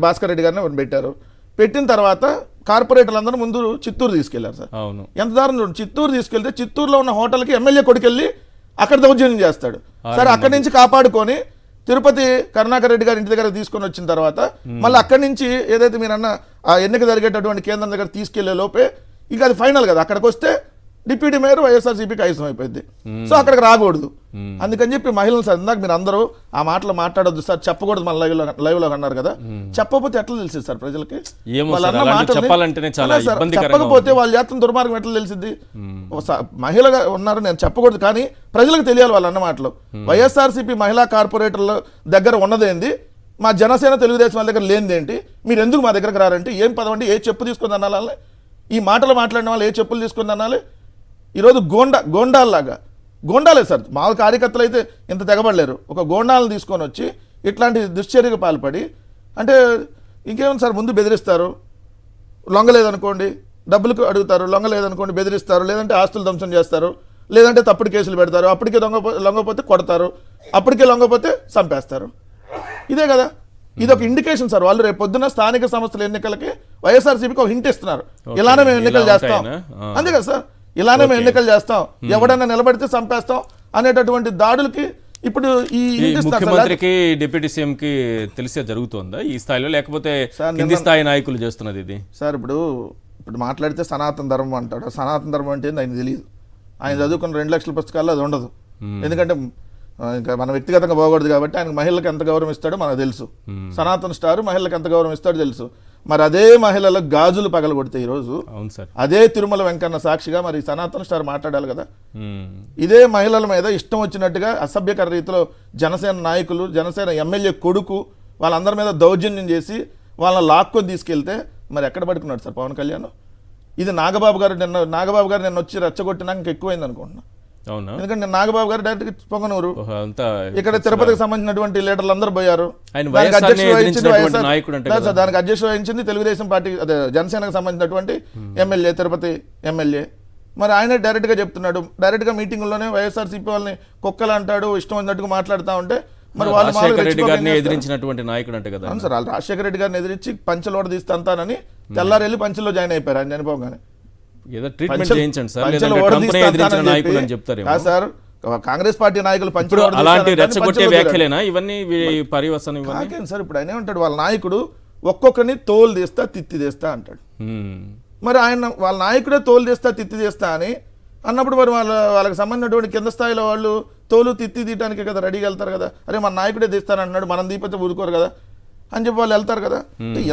S4: భాస్కర్ రెడ్డి గారిని పెట్టారు. పెట్టిన తర్వాత కార్పొరేటర్లు అందరూ ముందు చిత్తూరు తీసుకెళ్లారు సార్. ఎంత దారుణం చూడండి, చిత్తూరు తీసుకెళ్తే చిత్తూరులో ఉన్న హోటల్కి ఎమ్మెల్యే కొడుకెళ్ళి అక్కడ దౌర్జన్యం చేస్తాడు. సరే అక్కడి నుంచి కాపాడుకొని తిరుపతి కరుణాకర్ రెడ్డి గారి ఇంటి దగ్గర తీసుకొని వచ్చిన తర్వాత మళ్ళీ అక్కడి నుంచి ఏదైతే మీరు అన్న ఆ ఎన్నిక జరిగేటటువంటి కేంద్రం దగ్గర తీసుకెళ్లే లోపే ఇంకా అది ఫైనల్ కదా. అక్కడికి వస్తే డిప్యూటీ మేయర్ వైఎస్ఆర్సీపీకి ఆయుసం అయిపోయింది. సో అక్కడికి రాకూడదు. అందుకని చెప్పి మహిళలు సార్ ఇందాక మీరు అందరూ ఆ మాటలు మాట్లాడొద్దు సార్, చెప్పకూడదు మన లైవ్ లో అన్నారు కదా. చెప్పకపోతే ఎట్లా తెలిసింది సార్ ప్రజలకి? చెప్పకపోతే వాళ్ళు చేస్తున్న దుర్మార్గం ఎట్లా తెలిసింది? మహిళగా ఉన్నారు నేను చెప్పకూడదు, కానీ ప్రజలకు తెలియాలి వాళ్ళు అన్న మాటలు. వైఎస్ఆర్సీపీ మహిళా కార్పొరేటర్ల దగ్గర ఉన్నదేంది, మా జనసేన తెలుగుదేశం వాళ్ళ దగ్గర లేనిదేంటి, మీరు ఎందుకు మా దగ్గరకు రారంటే ఏం పదవండి, ఏ చెప్పు తీసుకుంది అనాలి? ఈ మాటలు మాట్లాడిన వాళ్ళు ఏ చెప్పులు తీసుకుంది అనాలి? ఈరోజు గోండాలే సార్. మా కార్యకర్తలు అయితే ఇంత తెగబడలేరు. ఒక గోండాలను తీసుకొని వచ్చి ఇట్లాంటి దుశ్చర్యకు పాల్పడి అంటే ఇంకేముంది సార్, ముందు బెదిరిస్తారు, లొంగలేదనుకోండి డబ్బులకు అడుగుతారు, లొంగలేదనుకోండి బెదిరిస్తారు, లేదంటే ఆస్తులు ధ్వంసం చేస్తారు, లేదంటే తప్పుడు కేసులు పెడతారు, అప్పటికే లొంగపోతే కొడతారు, అప్పటికే లొంగపోతే చంపేస్తారు. ఇదే కదా, ఇది ఒక ఇండికేషన్ సార్. వాళ్ళు రేపు పొద్దున్న స్థానిక సంస్థల ఎన్నికలకి వైఎస్ఆర్సీపీకి ఒక హింట్ ఇస్తున్నారు, ఇలానే మేము ఎన్నికలు చేస్తాం. అంతే కదా సార్, ఇలానే మేము ఎన్నికలు చేస్తాం, ఎవడన్నా నిలబడితే చంపేస్తాం అనేటటువంటి దాడులకి ఇప్పుడు ఈ
S1: ముఖ్యమంత్రికి డిప్యూటీ సీఎం కి తెలిసే జరుగుతుందా ఈ స్థాయిలో, లేకపోతే కింది స్థాయి నాయకులు చేస్తున్నది ఇది?
S4: సార్ ఇప్పుడు మాట్లాడితే సనాతన ధర్మం అంటాడు. సనాతన ధర్మం అంటే ఆయన తెలియదు. ఆయన చదువుకున్న 2 లక్షల పుస్తకాల్లో అది ఉండదు. ఎందుకంటే ఇంకా మన వ్యక్తిగతంగా పోకూడదు కాబట్టి ఆయనకు మహిళలకు ఎంత గౌరవం ఇస్తాడో మనకు తెలుసు. సనాతన స్టార్ మహిళలకు ఎంత గౌరవం ఇస్తాడో తెలుసు. మరి అదే మహిళలకు గాజులు పగలగొడితే ఈరోజు అదే తిరుమల వెంకన్న సాక్షిగా మరి సనాతన స్టార్ మాట్లాడాలి కదా. ఇదే మహిళల మీద ఇష్టం వచ్చినట్టుగా అసభ్యకర రీతిలో జనసేన నాయకులు, జనసేన ఎమ్మెల్యే కొడుకు వాళ్ళందరి మీద దౌర్జన్యం చేసి వాళ్ళని లాక్కొని తీసుకెళ్తే మరి ఎక్కడ పడుకున్నాడు సార్ పవన్ కళ్యాణ్? ఇది నాగబాబు గారు నిన్న వచ్చి రెచ్చగొట్టినాక ఇంకా ఎక్కువైంది అనుకుంటున్నా. ఎందుకంటే నాగబాబు గారు డైరెక్ట్ పొంగనూరు, ఇక్కడ తిరుపతికి సంబంధించినటువంటి లీడర్లు అందరూ పోయారు. దానికి అధ్యక్షుడు వహించింది తెలుగుదేశం పార్టీ, అదే జనసేనకు సంబంధించినటువంటి ఎమ్మెల్యే, తిరుపతి ఎమ్మెల్యే. మరి ఆయన డైరెక్ట్ గా చెప్తున్నాడు, డైరెక్ట్ గా మీటింగ్లోనే వైఎస్ఆర్సీపీ వాళ్ళని కుక్కలు అంటాడు, ఇష్టం ఉన్నట్టుగా మాట్లాడుతూ ఉంటే మరి వాళ్ళు
S1: రాజశేఖర రెడ్డి గారిని ఎదిరించినటువంటి నాయకుడు అంటే కదా.
S4: అవును సార్, వాళ్ళు రాజశేఖర రెడ్డి గారిని ఎదిరించి పంచలోడ తీస్తానని తెల్లారి వెళ్ళి పంచలో జాయిన్ అయిపోయారు ఆయన చనిపోగానే.
S1: ఏదో ట్రీట్మెంట్ చేయించండి సార్, లేదంటే ట్రంప్నే ఎదిరించిన నాయకుడు అని చెప్తారేమో.
S4: కాదు సార్, కాంగ్రెస్ పార్టీ నాయకులు
S1: ఇప్పుడు అలాంటి రెచ్చగొట్టే వ్యాఖ్యలేనా ఇవన్నీ పరివర్తన ఇవన్నీ?
S4: నాకేం సార్, ఇప్పుడు ఆయన ఉంటాడు వాళ్ళ నాయకుడు ఒక్కొక్కరిని తోలు తీస్తా తిత్తి తీస్తా అంటాడు. మరి ఆయన వాళ్ళ నాయకుడే తోలు తీస్తా తిత్తి తీస్తా అని అన్నప్పుడు మరి వాళ్ళకి సంబంధించినటువంటి కింద స్థాయిలో వాళ్ళు తోలు తిత్తి తీయడానికి కదా రెడీగా వెళ్తారు కదా. అరే మన నాయకుడే తీస్తానంటున్నాడు, మనం దీపతే ఊరుకోరు కదా అని చెప్పి వాళ్ళు వెళ్తారు కదా.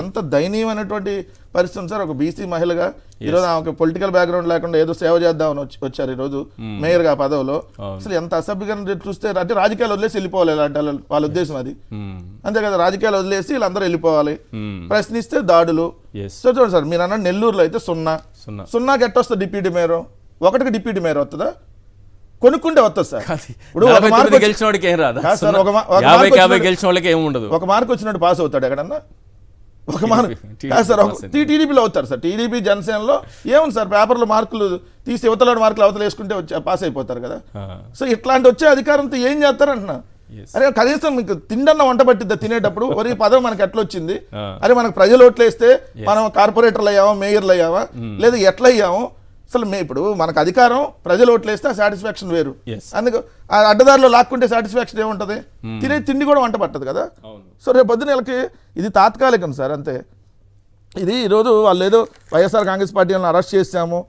S4: ఎంత దయనీయమైనటువంటి పరిస్థితి సార్. ఒక బీసీ మహిళగా ఈరోజు ఆమెకు పొలిటికల్ బ్యాక్గ్రౌండ్ లేకుండా ఏదో సేవ చేద్దామని వచ్చారు ఈరోజు మేయర్గా పదవిలో. అసలు ఎంత అసభ్యంగా చూస్తే అంటే రాజకీయాలు వదిలేసి వెళ్ళిపోవాలి ఇలాంటి వాళ్ళ ఉద్దేశం అది. అంతే కదా, రాజకీయాలు వదిలేసి వీళ్ళందరూ వెళ్ళిపోవాలి. ప్రశ్నిస్తే దాడులు. సో చూడండి సార్, మీరు అన్న నెల్లూరులో అయితే 0 ఎట్టొస్తుంది డిప్యూటీ మేయర్, 1కి డిప్యూటీ మేయర్ వస్తుందా? కొనుక్కుంటే వస్తుంది సార్. ఇప్పుడు
S1: గెలిచిన వాడికి ఏం రాదు, 50 గెలిచిన వాళ్ళకి ఏమి ఉండదు.
S4: ఒక మార్క్ వచ్చినట్టు పాస్ అవుతాడు ఎక్కడన్నా? ఒక మార్క్ సార్ టీడీపీలో అవుతారు సార్. టీడీపీ జనసేనలో ఏముంది సార్, పేపర్లో మార్కులు తీసి యువతల మార్కులు అవతల వేసుకుంటే పాస్ అయిపోతారు కదా. సో ఇట్లాంటి వచ్చే అధికారంతో ఏం చేస్తారంటున్నా? అరే కనీసం మీకు తిండన్న వంట పట్టిద్దా తినేటప్పుడు? ఒరి పదవి మనకి ఎట్లా వచ్చింది? అరే మనకు ప్రజలు ఓట్లు వేస్తే మనం కార్పొరేటర్లు అయ్యామా, మేయర్లు అయ్యామా, లేదా ఎట్లా అయ్యాము? అసలు ఇప్పుడు మనకు అధికారం ప్రజలు ఓట్లు వేస్తే సాటిస్ఫాక్షన్ వేరు. అందుకు అడ్డదారిలో లాక్కుంటే సాటిస్ఫాక్షన్ ఏముంటది? తినే తిండి కూడా వంట పట్టదు కదా. సో రేపు పొద్దున వీళ్ళకి ఇది తాత్కాలికం సార్, అంతే. ఇది ఈరోజు వాళ్ళు ఏదో వైఎస్ఆర్ కాంగ్రెస్ పార్టీ వాళ్ళని అరెస్ట్ చేసాము,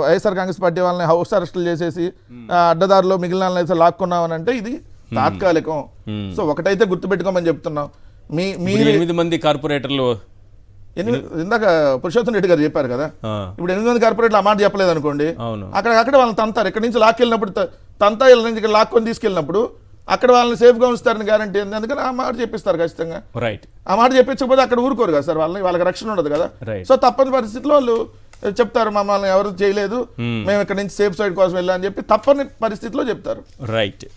S4: వైఎస్ఆర్ కాంగ్రెస్ పార్టీ వాళ్ళని హౌస్ అరెస్టులు చేసేసి అడ్డదారిలో మిగిలిన వాళ్ళని అయితే లాక్కున్నామని అంటే ఇది తాత్కాలికం. సో ఒకటైతే గుర్తుపెట్టుకోమని చెప్తున్నాం. మీరు
S1: 8 మంది కార్పొరేటర్లు
S4: ఇందాక పురుషోత్తం రెడ్డి గారు చెప్పారు కదా, ఇప్పుడు 8 మంది కార్పొరేట్లు ఆ మాట చెప్పలేదు అనుకోండి, అక్కడ వాళ్ళని తంతారు. ఇక్కడ నుంచి లాక్కెళ్ళినప్పుడు తంతా నుంచి ఇక్కడ లాక్కొని తీసుకెళ్ళినప్పుడు అక్కడ వాళ్ళని సేఫ్గా ఉంచుతారని గ్యారంటీ ఉంది. అందుకని ఆ మాట చెప్పిస్తారు ఖచ్చితంగా. ఆ మాట చెప్పించకపోతే అక్కడ ఊరుకోరు కదా సార్, వాళ్ళకి రక్షణ ఉండదు కదా. సో తప్పని పరిస్థితిలో వాళ్ళు చెప్తారు మమ్మల్ని ఎవరు చేయలేదు, మేము ఇక్కడ నుంచి సేఫ్ సైడ్ కోసం వెళ్ళాలని చెప్పి తప్పని పరిస్థితిలో చెప్తారు.
S1: రైట్.